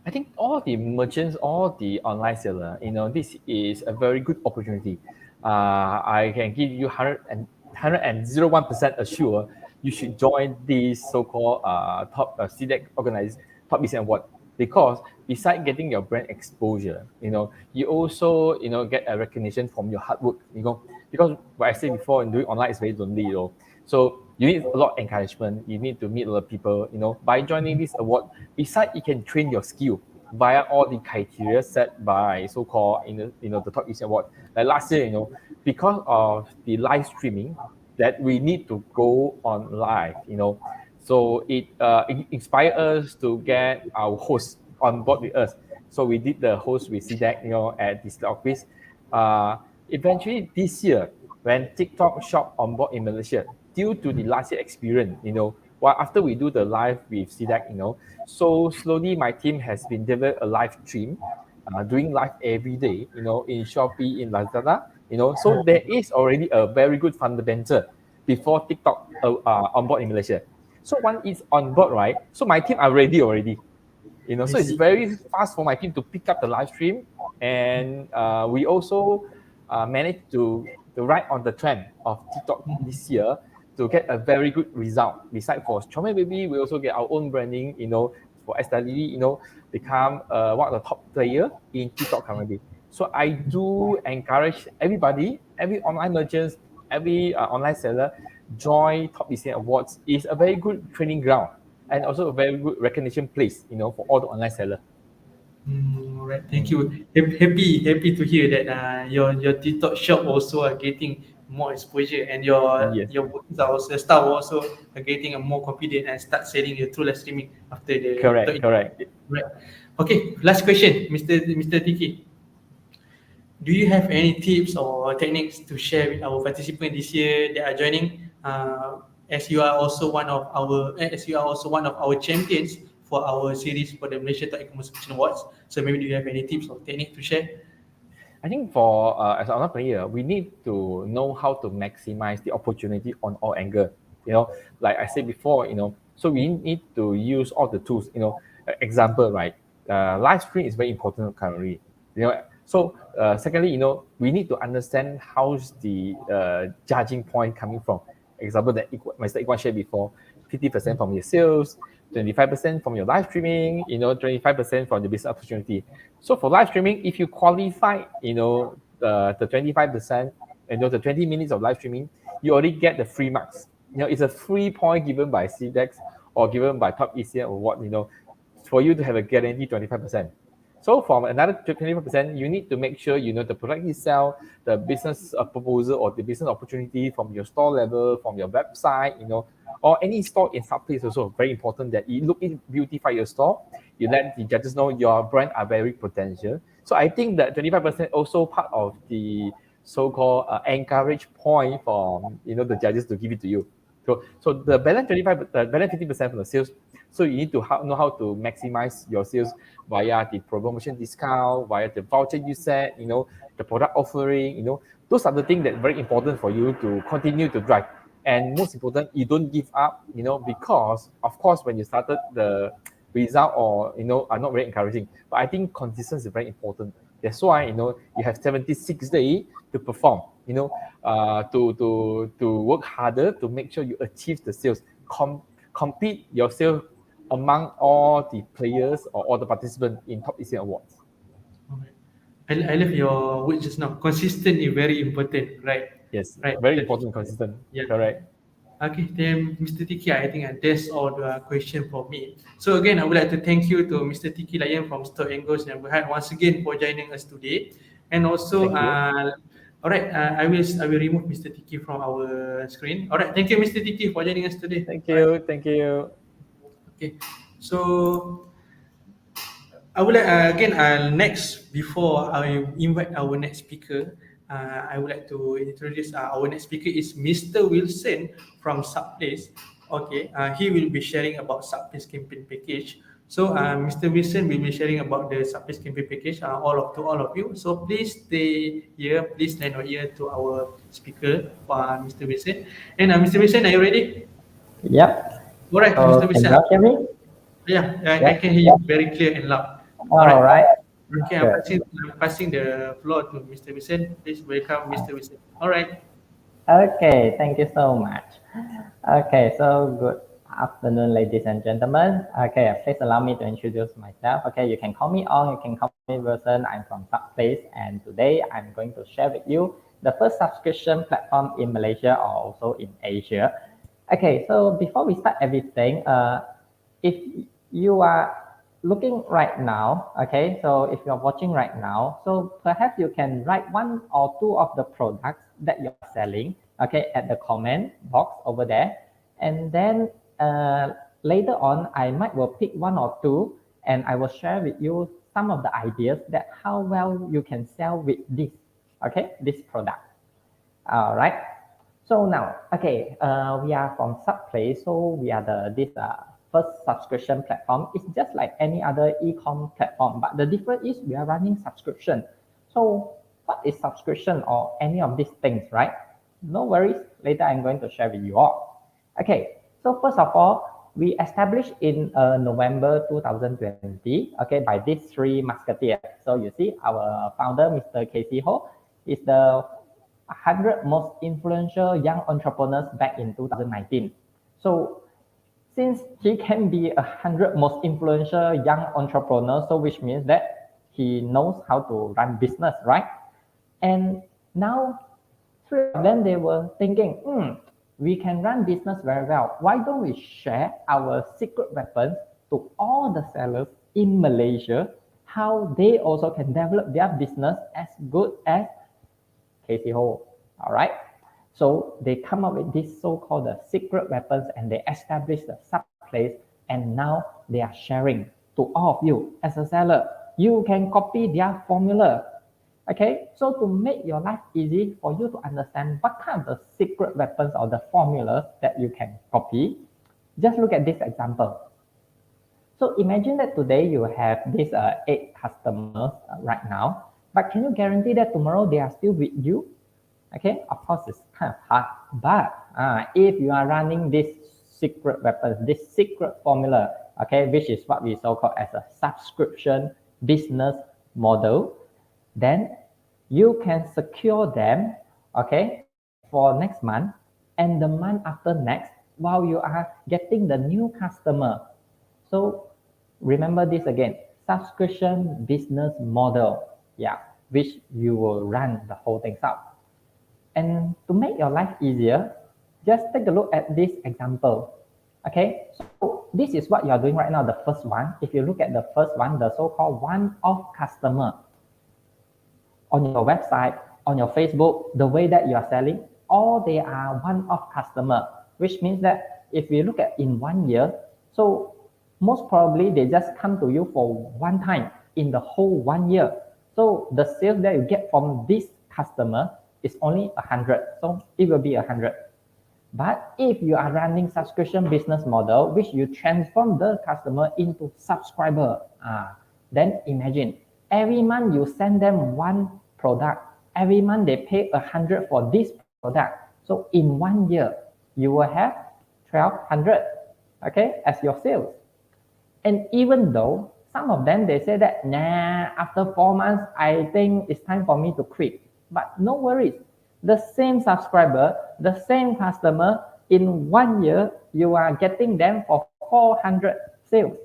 I think all the merchants, all the online seller, this is a very good opportunity. I can give you 101% assure you should join this so-called top CDEC organized top ECM award, because besides getting your brand exposure, you also get a recognition from your hard work, because what I said before, doing online is very lonely, So you need a lot of encouragement. You need to meet a lot of people. By joining this award, besides you can train your skill via all the criteria set by so-called the top ECM award. Like last year, because of the live streaming, that we need to go on live. So it inspired us to get our host on board with us. So we did the host with CDEC, at this office. Eventually this year, when TikTok shop on board in Malaysia, due to the last year experience, after we do the live with CDEC, so slowly my team has been developed a live stream, doing live every day, in Shopee, in Lazada, so there is already a very good fundamental before TikTok on board in Malaysia. So once it's on board, right? So my team are ready already. So it's very fast for my team to pick up the live stream, and we also managed to ride on the trend of TikTok this year to get a very good result. Besides for Chome Baby, we also get our own branding, for SWD, become one of the top player in TikTok currently. So I do encourage everybody, every online merchants, every online seller, join Top ECM Awards. Is a very good training ground and also a very good recognition place, for all the online seller. All right, thank you. Happy to hear that your TikTok shop also are getting more exposure, and your bookings are also staff also are getting a more confident and start selling your through live streaming after the correct. Right. Okay, last question, Mr. Tee Kee. Do you have any tips or techniques to share with our participants this year that are joining? As you are also one of our champions for our series for the Malaysia Top E-commerce Awards. So maybe do you have any tips or techniques to share? I think for as an online player, we need to know how to maximize the opportunity on all angles. Like I said before, so we need to use all the tools. Example, right? Live stream is very important currently. So secondly, we need to understand how's the judging point coming from. Example that Mr. Ikwan shared before, 50% from your sales, 25% from your live streaming, 25% from the business opportunity. So for live streaming, if you qualify, the 25%, the 20 minutes of live streaming, you already get the free marks. It's a free point given by CDEX or given by Top ECM Award, for you to have a guaranteed 25%. So from another 25%, you need to make sure you know the product you sell, the business proposal or the business opportunity from your store level, from your website, you know, or any store in Subplace also. Very important that you look in, beautify your store. You let the judges know your brand are very potential. So I think that 25% also part of the so-called encourage point for the judges to give it to you. So the balance 50% from the sales. So you need to know how to maximize your sales via the promotion discount, via the voucher you set, the product offering, those are the things that are very important for you to continue to drive. And most important, you don't give up, because of course when you started the result or are not very encouraging. But I think consistency is very important. That's why you have 76 days to perform, to work harder to make sure you achieve the sales, compete your sales among all the players or all the participants in Top ECM Awards. I love your words just now. Consistent is very important, right? Yes, right. Very important, consistent. Yeah. Correct. Okay, then Mr. Tee Kee, I think that's all the question for me. So again, I would like to thank you to Mr. Tee Kee Lion from Store N Go Sdn once again for joining us today. And also, all right, I will remove Mr. Tee Kee from our screen. All right, thank you, Mr. Tee Kee, for joining us today. Thank you, thank you. Okay, so I would like again next before I invite our next speaker, I would like to introduce our next speaker is Mr. Wilson from Subplace. Okay, he will be sharing about Subplace campaign package. So Mr. Wilson will be sharing about the Subplace campaign package all of you. So please stay here. Please lend your ear to our speaker, Mr. Wilson. And Mr. Wilson, are you ready? Yep. All right, Mr. Wilson. Can you hear me? Yeah, I can hear you very clear and loud. All right. Okay, I'm passing the floor to Mr. Wilson. Please welcome Mr. Wilson. All right. Okay, thank you so much. Okay, so good afternoon, ladies and gentlemen. Okay, please allow me to introduce myself. Okay, you can call me On, you can call me Wilson. I'm from Subplace, and today I'm going to share with you the first subscription platform in Malaysia or also in Asia. Okay, so before we start everything, if you are looking right now, okay, so if you're watching right now, so perhaps you can write one or two of the products that you're selling, okay, at the comment box over there. And then later on, I might will pick one or two and I will share with you some of the ideas that how well you can sell with this, okay, this product. All right. So now, okay, we are from Subplace, so we are this first subscription platform. It's just like any other e-com platform, but the difference is we are running subscription. So what is subscription or any of these things, right? No worries, later I'm going to share with you all. Okay, so first of all, we established in November 2020, okay, by these three musketeers. So you see our founder, Mr. Casey Ho, is the 100 most influential young entrepreneurs back in 2019. So since he can be 100 most influential young entrepreneur, so which means that he knows how to run business, right? And now three of them, they were thinking, we can run business very well. Why don't we share our secret weapons to all the sellers in Malaysia, how they also can develop their business as good as Casey Ho, all right? So they come up with this so-called the secret weapons and they establish the Subplace, and now they are sharing to all of you as a seller. You can copy their formula, okay? So to make your life easy for you to understand what kind of the secret weapons or the formulas that you can copy, just look at this example. So imagine that today you have these 8 customers right now, but can you guarantee that tomorrow they are still with you? Okay, of course it's kind of hard, but if you are running this secret weapons, this secret formula, okay, which is what we so-called as a subscription business model, then you can secure them, okay, for next month and the month after next while you are getting the new customer. So remember this again, subscription business model, yeah, which you will run the whole thing out. And to make your life easier, just take a look at this example. Okay, so this is what you are doing right now, the first one. If you look at the first one, the so-called one-off customer on your website, on your Facebook, the way that you are selling, all they are one-off customer, which means that if you look at in 1 year, so most probably they just come to you for one time in the whole 1 year. So the sales that you get from this customer is only 100. So it will be 100. But if you are running subscription business model, which you transform the customer into subscriber, then imagine every month you send them one product. Every month they pay 100 for this product. So in 1 year, you will have 1,200, okay, as your sales. And even though some of them, they say that, nah, after 4 months, I think it's time for me to quit. But no worries. The same subscriber, the same customer, in 1 year, you are getting them for 400 sales.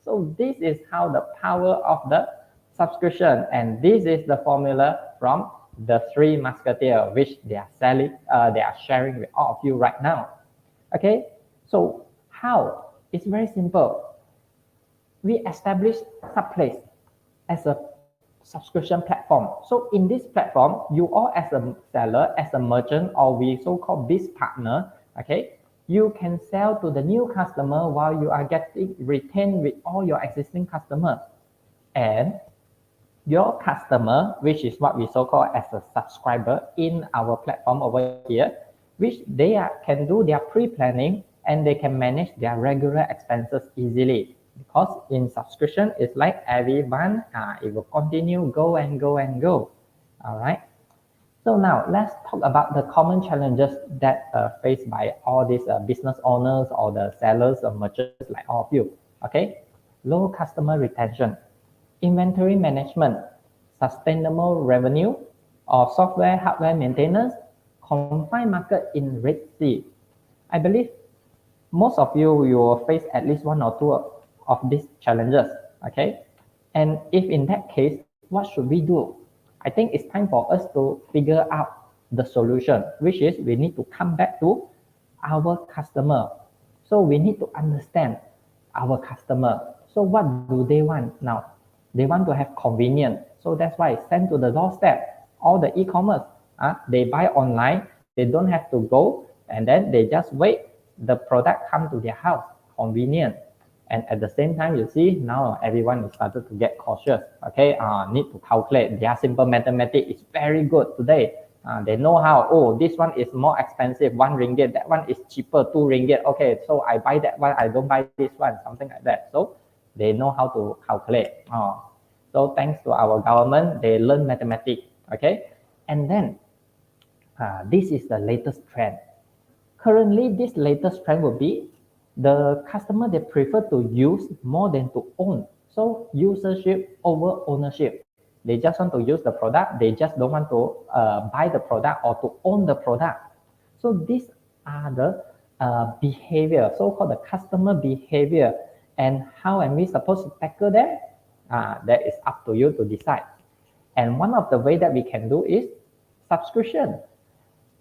So this is how the power of the subscription, and this is the formula from the three musketeers, which they are selling, they are sharing with all of you right now. Okay, so how? It's very simple. We established Subplace as a subscription platform. So in this platform, you all as a seller, as a merchant, or we so-called biz partner, okay, you can sell to the new customer while you are getting retained with all your existing customers. And your customer, which is what we so-called as a subscriber in our platform over here, which they can do their pre-planning and they can manage their regular expenses easily. Because in subscription, it's like every month, it will continue, go and go and go. All right. So now let's talk about the common challenges that are faced by all these business owners or the sellers or merchants like all of you. Okay. Low customer retention, inventory management, sustainable revenue, or software hardware maintenance, confined market in Red Sea. I believe most of you will face at least one or two of these challenges, okay? And if in that case, what should we do? I think it's time for us to figure out the solution, which is we need to come back to our customer. So we need to understand our customer. So what do they want now? They want to have convenience. So that's why send to the doorstep. All the e-commerce, they buy online. They don't have to go, and then they just wait. The product come to their house, convenient. And at the same time, you see, now everyone is started to get cautious, okay? Need to calculate. Their simple mathematics is very good today. They know how, oh, this one is more expensive, 1 ringgit. That one is cheaper, 2 ringgit. Okay, so I buy that one, I don't buy this one, something like that. So they know how to calculate. So thanks to our government, they learn mathematics, okay? And then, this is the latest trend. Currently, this latest trend will be the customer, they prefer to use more than to own. So usership over ownership. They just want to use the product. They just don't want to buy the product or to own the product. So these are the behavior, so-called the customer behavior. And how am we supposed to tackle them? That is up to you to decide. And one of the way that we can do is subscription.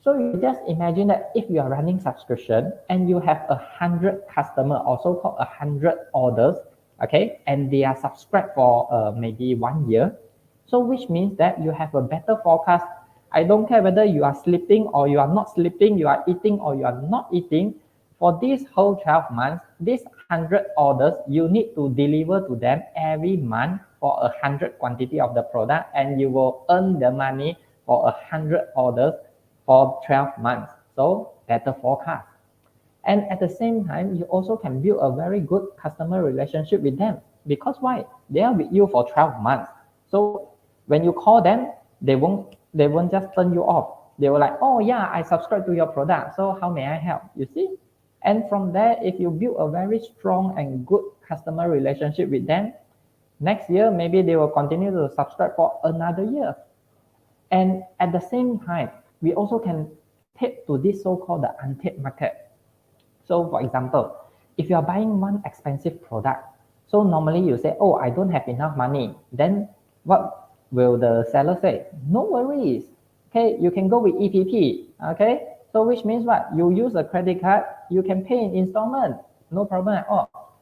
So you just imagine that if you are running subscription and you have 100 customers, also called 100 orders, okay, and they are subscribed for maybe 1 year. So which means that you have a better forecast. I don't care whether you are sleeping or you are not sleeping, you are eating or you are not eating. For this whole 12 months, these 100 orders, you need to deliver to them every month for 100 quantity of the product, and you will earn the money for 100 orders for 12 months. So better forecast. And at the same time, you also can build a very good customer relationship with them. Because why? They are with you for 12 months. So when you call them, they won't just turn you off. They will like, oh yeah, I subscribe to your product. So how may I help? You see? And from there, if you build a very strong and good customer relationship with them, next year, maybe they will continue to subscribe for another year. And at the same time, we also can tap to this so-called the untapped market. So for example, if you are buying one expensive product, so normally you say, oh, I don't have enough money. Then what will the seller say? No worries. Okay, you can go with EPP. Okay, so which means what? You use a credit card, you can pay in installment. no problem at all.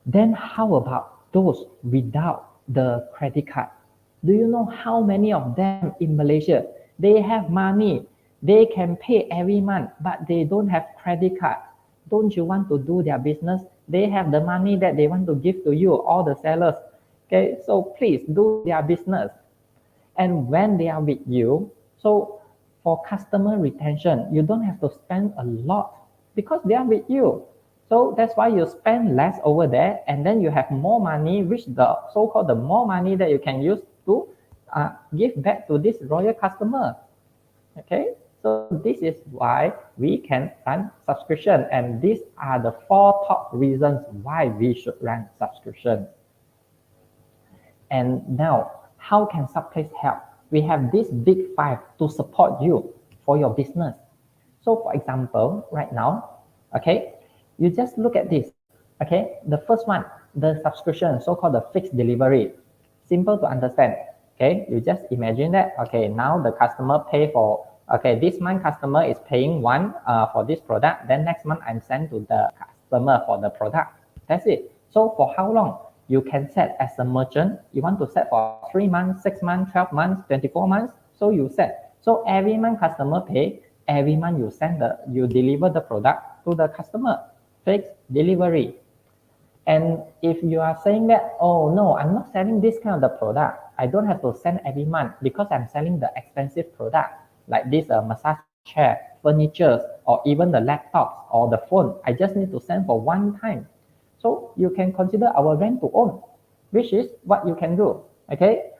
Then how about those without the credit card? Do you know how many of them in Malaysia, they have money, they can pay every month, but they don't have credit card? Don't you want to do their business? They have the money that they want to give to you, all the sellers. Okay, so please do their business. And when they are with you, so for customer retention, you don't have to spend a lot because they are with you. So that's why you spend less over there, and then you have more money, which the so-called the more money that you can use to give back to this loyal customer. Okay, so this is why we can run subscription, and these are the 4 top reasons why we should run subscription. And now, how can Subplace help? We have these big 5 to support you for your business. So for example, right now, okay, you just look at this. Okay, the first one, the subscription, so-called the fixed delivery. Simple to understand. Okay, you just imagine that, okay, now the customer pay for, okay, this month customer is paying one for this product, then next month I'm sent to the customer for the product. That's it. So for how long? You can set as a merchant. You want to set for 3 months, 6 months, 12 months, 24 months. So you set. So every month customer pay, every month you deliver the product to the customer. Fixed delivery. And if you are saying that, oh no, I'm not selling this kind of the product, I don't have to send every month because I'm selling the expensive product like this massage chair, furniture, or even the laptops or the phone. I just need to send for one time. So you can consider our rent to own, which is what you can do. Okay,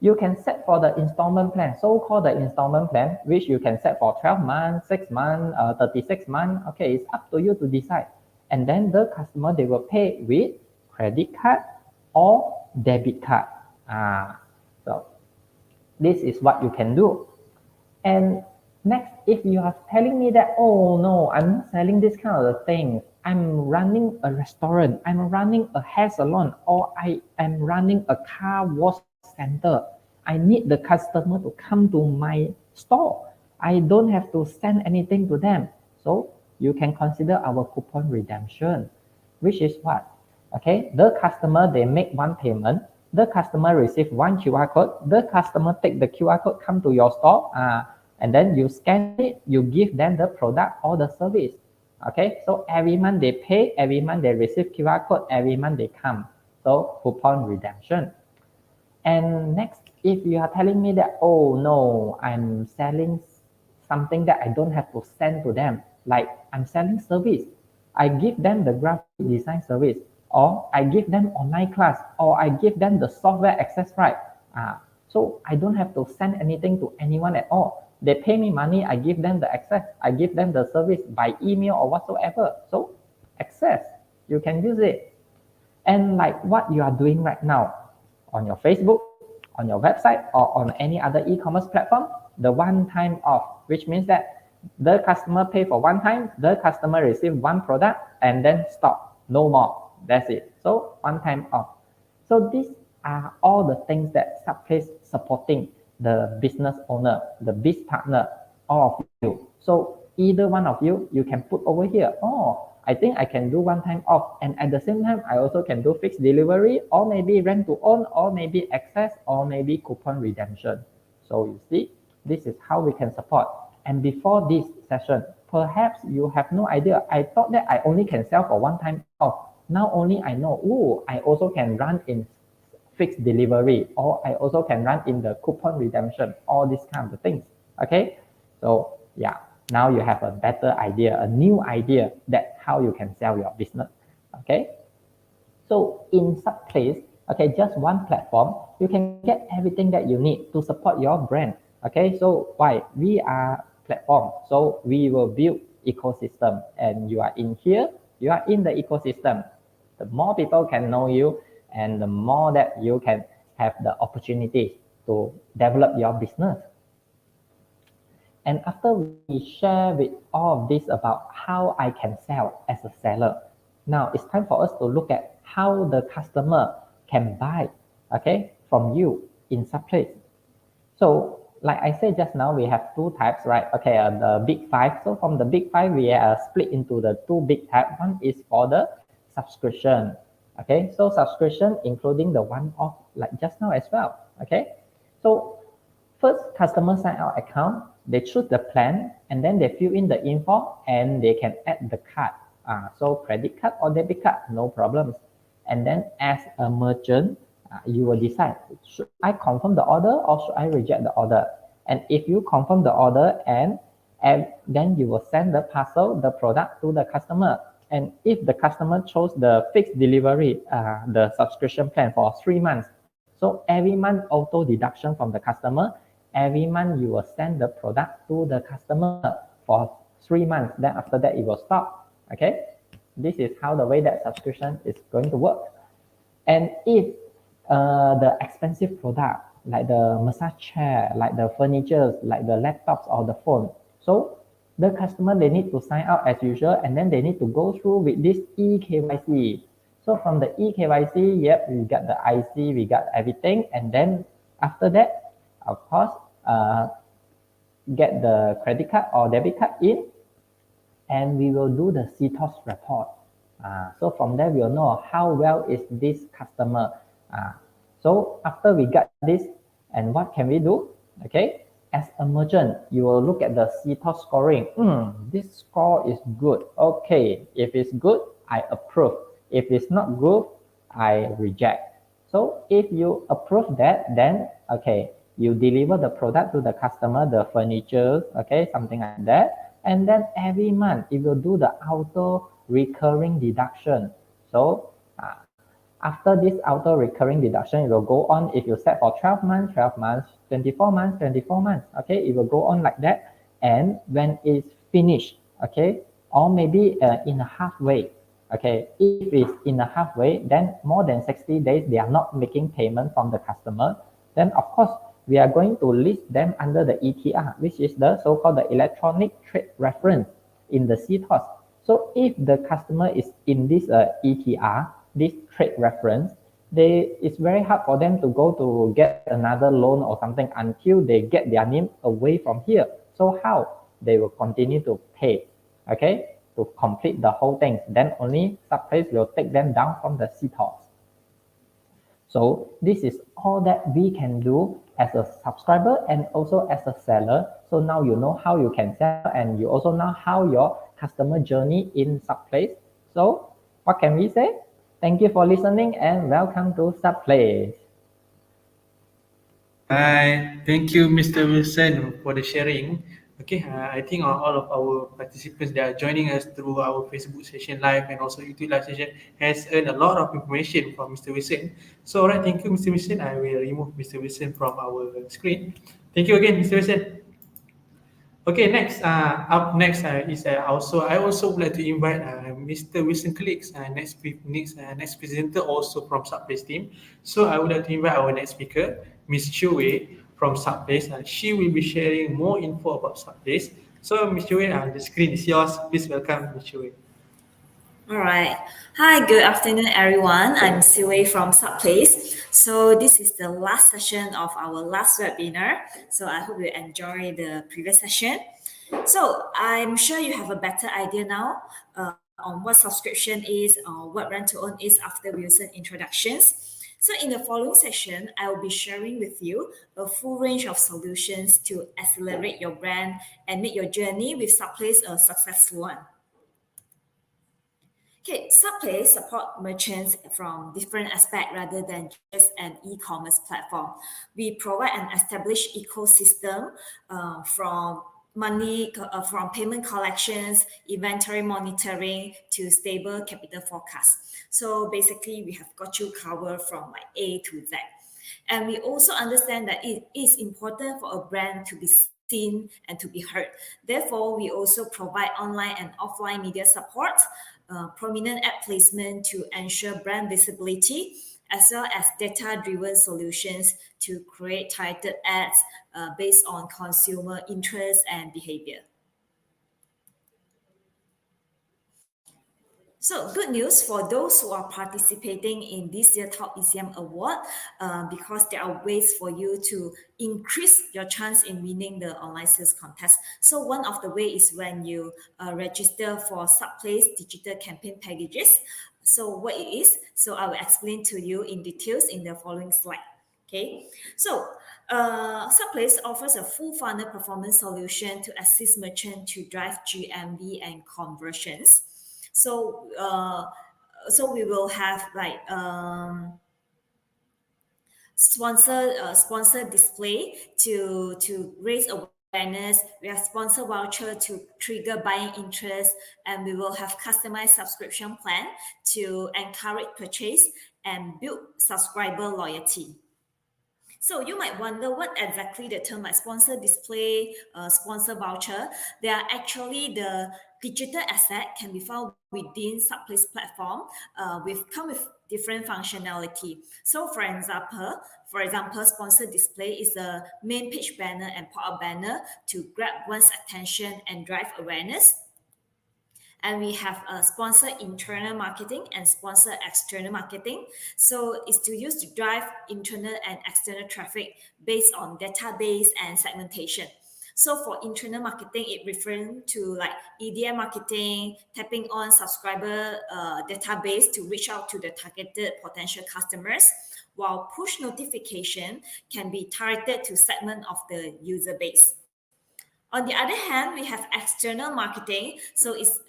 you can set for the installment plan, so-called the installment plan, which you can set for 12 months, 6 months, 36 months. Okay, it's up to you to decide. And then the customer, they will pay with credit card or debit card. So this is what you can do. And next, if you are telling me that, oh no, I'm not selling this kind of thing, I'm running a restaurant, I'm running a hair salon, or I am running a car wash center, I need the customer to come to my store. I don't have to send anything to them. So you can consider our coupon redemption, which is what? Okay, the customer, they make one payment, the customer receive one QR code, the customer take the QR code, come to your store, and then you scan it, you give them the product or the service. Okay, so every month they pay, every month they receive QR code, every month they come. So coupon redemption. And next, if you are telling me that, oh no, I'm selling something that I don't have to send to them, like I'm selling service, I give them the graphic design service, or I give them online class, or I give them the software access right. So I don't have to send anything to anyone at all. They pay me money, I give them the access, I give them the service by email or whatsoever. So access, you can use it. And like what you are doing right now on your Facebook, on your website, or on any other e-commerce platform, the one-time off, which means that the customer pay for one time, the customer receive one product, and then stop, no more. That's it. So one time off. So these are all the things that Subplace supporting the business owner, the biz partner, all of you. So either one of you, you can put over here, oh, I think I can do one time off, and at the same time, I also can do fixed delivery, or maybe rent to own, or maybe access, or maybe coupon redemption. So you see, this is how we can support. And before this session, perhaps you have no idea. I thought that I only can sell for one time off. Now only I know, oh, I also can run in fixed delivery, or I also can run in the coupon redemption, all these kind of things. Okay, so yeah, now you have a better idea, a new idea that how you can sell your business. Okay, so in Subplace, okay, just one platform, you can get everything that you need to support your brand. Okay, so why? We are platform, so we will build ecosystem, and you are in here, you are in the ecosystem. The more people can know you, and the more that you can have the opportunity to develop your business. And after we share with all of this about how I can sell as a seller, now it's time for us to look at how the customer can buy, okay, from you in Subplace. So like I said just now, we have two types, right? Okay, the big five. So from the big five, we are split into the two big types. One is for the subscription. Okay, so subscription including the one-off like just now as well. Okay, so first customer sign out account, they choose the plan and then they fill in the info and they can add the card. So credit card or debit card, no problems. And then as a merchant, you will decide, should I confirm the order or should I reject the order? And if you confirm the order and then you will send the parcel, the product to the customer. And if the customer chose the fixed delivery, the subscription plan for 3 months, so every month auto deduction from the customer, every month you will send the product to the customer for 3 months. Then after that, it will stop. Okay, this is how the way that subscription is going to work. And if the expensive product like the massage chair, like the furniture, like the laptops or the phone, so the customer, they need to sign out as usual and then they need to go through with this eKYC. So from the eKYC, yep, we got the IC, we got everything, and then after that, of course, get the credit card or debit card in, and we will do the CTOS report. So from there, we'll know how well is this customer. So after we got this, and what can we do? Okay, as a merchant, you will look at the CTOS scoring. This score is good. Okay, if it's good, I approve. If it's not good, I reject. So if you approve that, then okay, you deliver the product to the customer, the furniture, okay, something like that. And then every month, it will do the auto recurring deduction. So after this auto recurring deduction, it will go on. If you set for 12 months, 12 months, 24 months, 24 months, okay, it will go on like that. And when it's finished, okay, or maybe in a halfway, okay, if it's in a halfway, then more than 60 days, they are not making payment from the customer, then of course, we are going to list them under the ETR, which is the so-called the electronic trade reference in the CTOS. So if the customer is in this ETR, this trade reference, it's very hard for them to go to get another loan or something until they get their name away from here. So how? They will continue to pay, okay, to complete the whole thing. Then only Subplace will take them down from the CTOS. So this is all that we can do as a subscriber and also as a seller. So now you know how you can sell and you also know how your customer journey in Subplace. So what can we say? Thank you for listening and welcome to Subplace. Hi, thank you, Mr. Wilson, for the sharing. Okay, I think all of our participants that are joining us through our Facebook session live and also YouTube live session has earned a lot of information from Mr. Wilson. So, all right, thank you, Mr. Wilson. I will remove Mr. Wilson from our screen. Thank you again, Mr. Wilson. Okay, next, up next is I also would like to invite Mr. Wilson Clicks, next presenter also from Subplace team. So I would like to invite our next speaker, Ms. Chue from Subplace. She will be sharing more info about Subplace. So Ms. Chue, the screen is yours. Please welcome Ms. Chue. All right. Hi, good afternoon, everyone. I'm Siwei from Subplace. So this is the last session of our last webinar. So I hope you enjoy the previous session. So I'm sure you have a better idea now on what subscription is or what rent to own is after Wilson introductions. So in the following session, I will be sharing with you a full range of solutions to accelerate your brand and make your journey with Subplace a successful one. Okay, Subplace support merchants from different aspects rather than just an e-commerce platform. We provide an established ecosystem from payment collections, inventory monitoring to stable capital forecast. So basically, we have got you covered from like A to Z. And we also understand that it is important for a brand to be seen and to be heard. Therefore, we also provide online and offline media support, prominent ad placement to ensure brand visibility, as well as data-driven solutions to create targeted ads based on consumer interest and behavior. So good news for those who are participating in this year's Top ECM Award, because there are ways for you to increase your chance in winning the online sales contest. So one of the ways is when you register for Subplace digital campaign packages. So what it is, so I will explain to you in details in the following slide. Okay, so Subplace offers a full funnel performance solution to assist merchants to drive GMV and conversions. So we will have like sponsor display to raise awareness. We have sponsor voucher to trigger buying interest, and we will have customized subscription plan to encourage purchase and build subscriber loyalty. So you might wonder what exactly the term like sponsor display, sponsor voucher. They are actually the digital asset can be found within Subplace platform come with different functionality. So for example, sponsor display is a main page banner and pop-up banner to grab one's attention and drive awareness. And we have sponsor internal marketing and sponsor external marketing. So it's to use to drive internal and external traffic based on database and segmentation. So for internal marketing, it referring to like EDM marketing, tapping on subscriber database to reach out to the targeted potential customers, while push notification can be targeted to segment of the user base. On the other hand, we have external marketing. So it's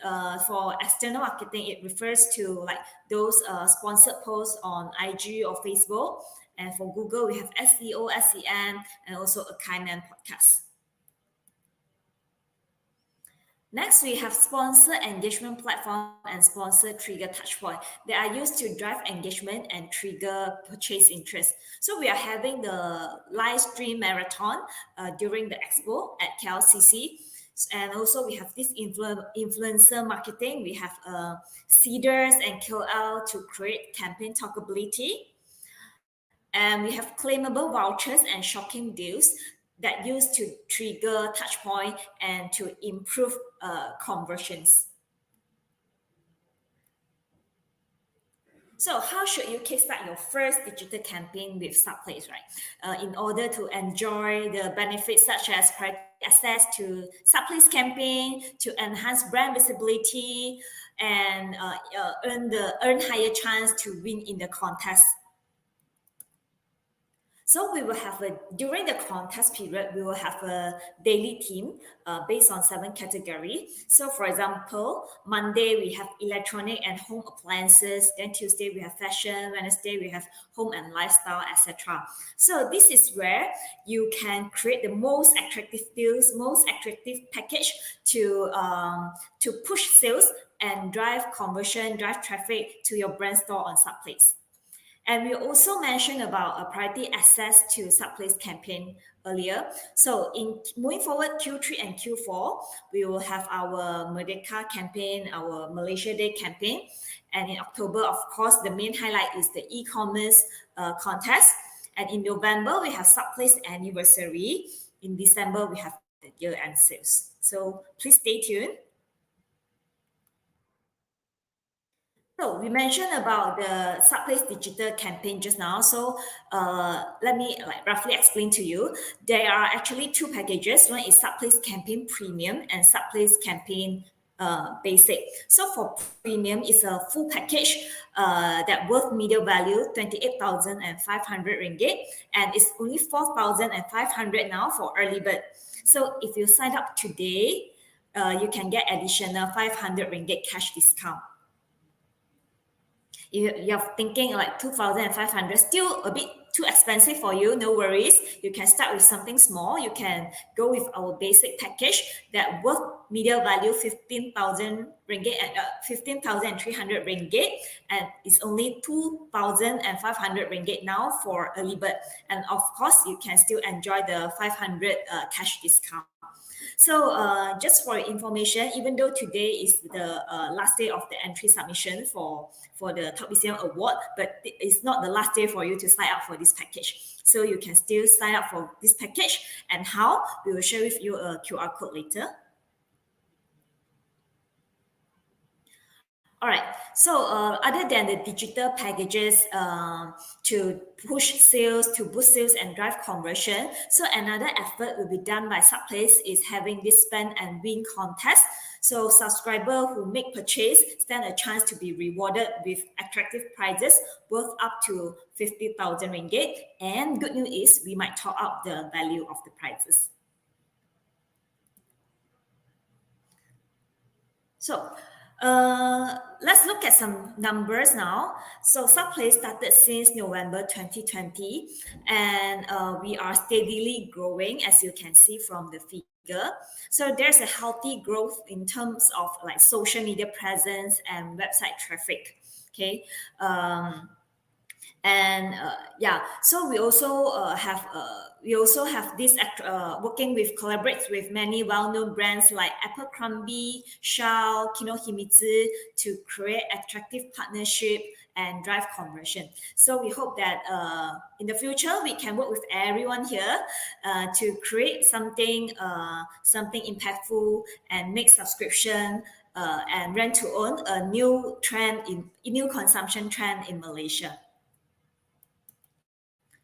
for external marketing, it refers to like those sponsored posts on IG or Facebook. And for Google, we have SEO, SEM, and also a Kaiman podcast. Next, we have sponsor engagement platform and sponsor trigger touchpoint. They are used to drive engagement and trigger purchase interest. So we are having the live stream marathon during the expo at KLCC. And also we have this influencer marketing. We have seeders and KOL to create campaign talkability. And we have claimable vouchers and shocking deals that used to trigger touch point and to improve conversions. So how should you kickstart your first digital campaign with Subplace, right? In order to enjoy the benefits such as access to Subplace campaign, to enhance brand visibility, and earn higher chance to win in the contest. So we will have during the contest period, we will have a daily theme based on 7 categories. So for example, Monday we have electronic and home appliances. Then Tuesday we have fashion. Wednesday we have home and lifestyle, etc. So this is where you can create the most attractive deals, most attractive package to push sales and drive conversion, drive traffic to your brand store on Subplace. And we also mentioned about priority access to Subplace campaign earlier. So in moving forward, Q3 and Q4, we will have our Merdeka campaign, our Malaysia Day campaign. And in October, of course, the main highlight is the e-commerce contest. And in November, we have Subplace anniversary. In December, we have the year-end sales. So please stay tuned. So we mentioned about the Subplace digital campaign just now. So let me roughly explain to you. There are actually 2 packages. One is Subplace Campaign Premium and Subplace Campaign Basic. So for Premium, it's a full package that worth media value 28,500 ringgit, and it's only 4,500 now for early bird. So if you sign up today, you can get additional 500 ringgit cash discount. You're thinking like 2,500, still a bit too expensive for you, no worries. You can start with something small. You can go with our basic package that worth media value 15,000 ringgit and 15,300 ringgit, and it's only 2,500 ringgit now for early bird. And of course, you can still enjoy the 500 cash discount. So just for information, even though today is the last day of the entry submission for the Top ECM Award, but it's not the last day for you to sign up for this package. So you can still sign up for this package, and how, we will share with you a QR code later. All right. So other than the digital packages to push sales, to boost sales and drive conversion, so another effort will be done by Subplace is having this spend and win contest. So subscribers who make purchase stand a chance to be rewarded with attractive prizes worth up to 50,000 ringgit. And good news is we might top up the value of the prizes. So let's look at some numbers now. So Subplace started since November 2020, and we are steadily growing, as you can see from the figure. So there's a healthy growth in terms of like social media presence and website traffic. Okay. So we also have this working with collaborates with many well-known brands like Abercrombie, Shaw, Kinohimitsu to create attractive partnership and drive conversion. So we hope that in the future we can work with everyone here to create something impactful and make subscription and rent to own a new consumption trend in Malaysia.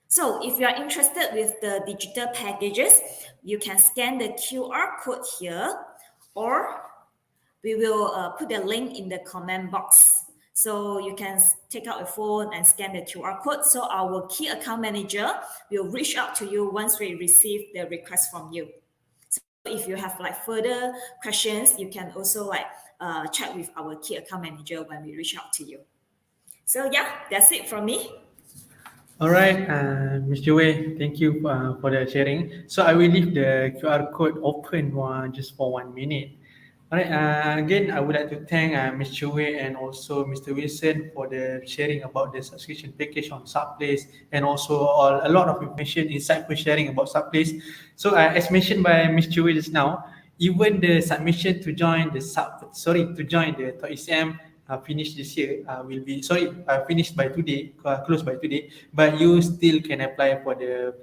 So if you are interested with the digital packages, you can scan the QR code here, or we will put the link in the comment box. So you can take out a phone and scan the QR code. So our key account manager will reach out to you once we receive the request from you. So if you have like further questions, you can also chat with our key account manager when we reach out to you. So yeah, that's it from me. All right, Mr. Wei, thank you for the sharing. So I will leave the QR code open just for 1 minute. All right, again, I would like to thank Mr. Wei and also Mr. Wilson for the sharing about the subscription package on Subplace, and also a lot of information, insightful sharing about Subplace. So as mentioned by Mr. Wei just now, even the submission to join the Top ECM finished this year finished by today, closed by today, but you still can apply for the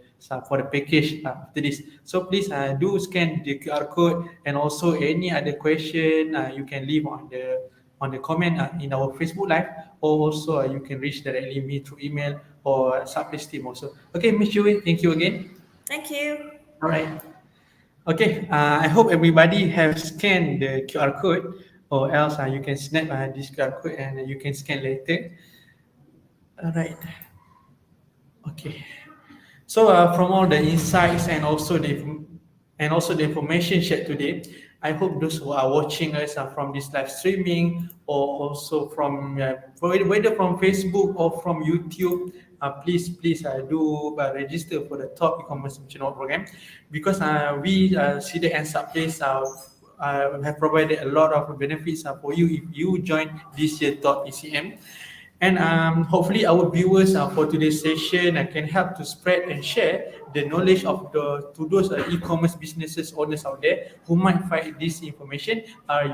package after this. So please do scan the QR code, and also any other question you can leave on the comment in our Facebook Live, or also you can reach directly me through email or Subplace team also. Okay, Ms. Yui, thank you again. Thank you. All right. Okay, I hope everybody have scanned the QR code, or else you can snap this QR code and you can scan later. All right. Okay. So from all the insights and also the information shared today, I hope those who are watching us from this live streaming, or also from whether from Facebook or from YouTube, please do register for the Top E-commerce Merchant Award program, because we CDEC and Subplace have provided a lot of benefits for you if you join this year Top ECM. And hopefully our viewers for today's session can help to spread and share the knowledge to those e-commerce businesses owners out there who might find this information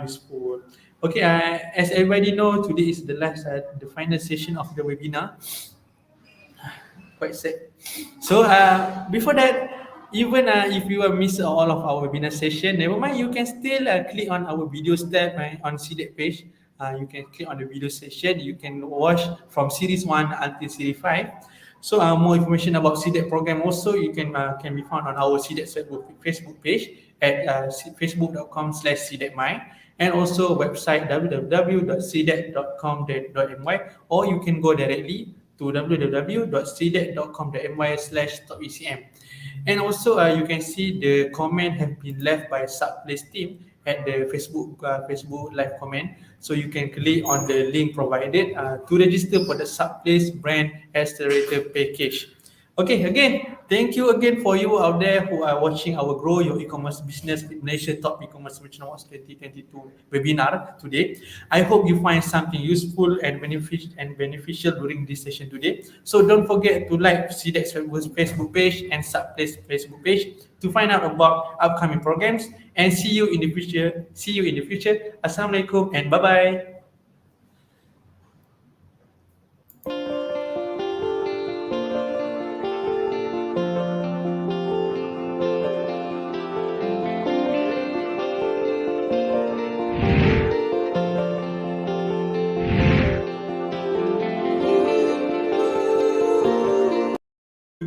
useful. Okay, as everybody know, today is the final session of the webinar. Quite sad. So before that, even if you miss all of our webinar session, never mind, you can still click on our videos tab on CDEC page. You can click on the video session. You can watch from series 1 until series 5. So more information about CDEC program also you can be found on our CDEC Facebook page at facebook.com/cdecmy, and also website www.cdec.com.my, or you can go directly to www.cdec.com.my/topecm. And also you can see the comment have been left by Subplace team at the Facebook live comment. So you can click on the link provided to register for the Subplace brand accelerator package. Okay, again, thank you again for you out there who are watching our Grow Your E-commerce Business with Malaysia Top E-commerce Merchant Awards 2022 webinar today. I hope you find something useful and beneficial during this session today. So don't forget to like CDEC's Facebook page and Subplace Facebook page to find out about upcoming programs, and see you in the future. Assalamualaikum and bye-bye.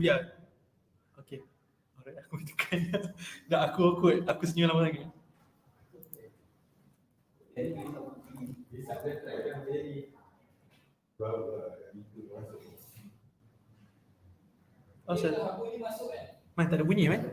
biar. Okay. Alright, aku tekan. Dah aku senyum lama lagi. Oh, tak ada bunyi kan?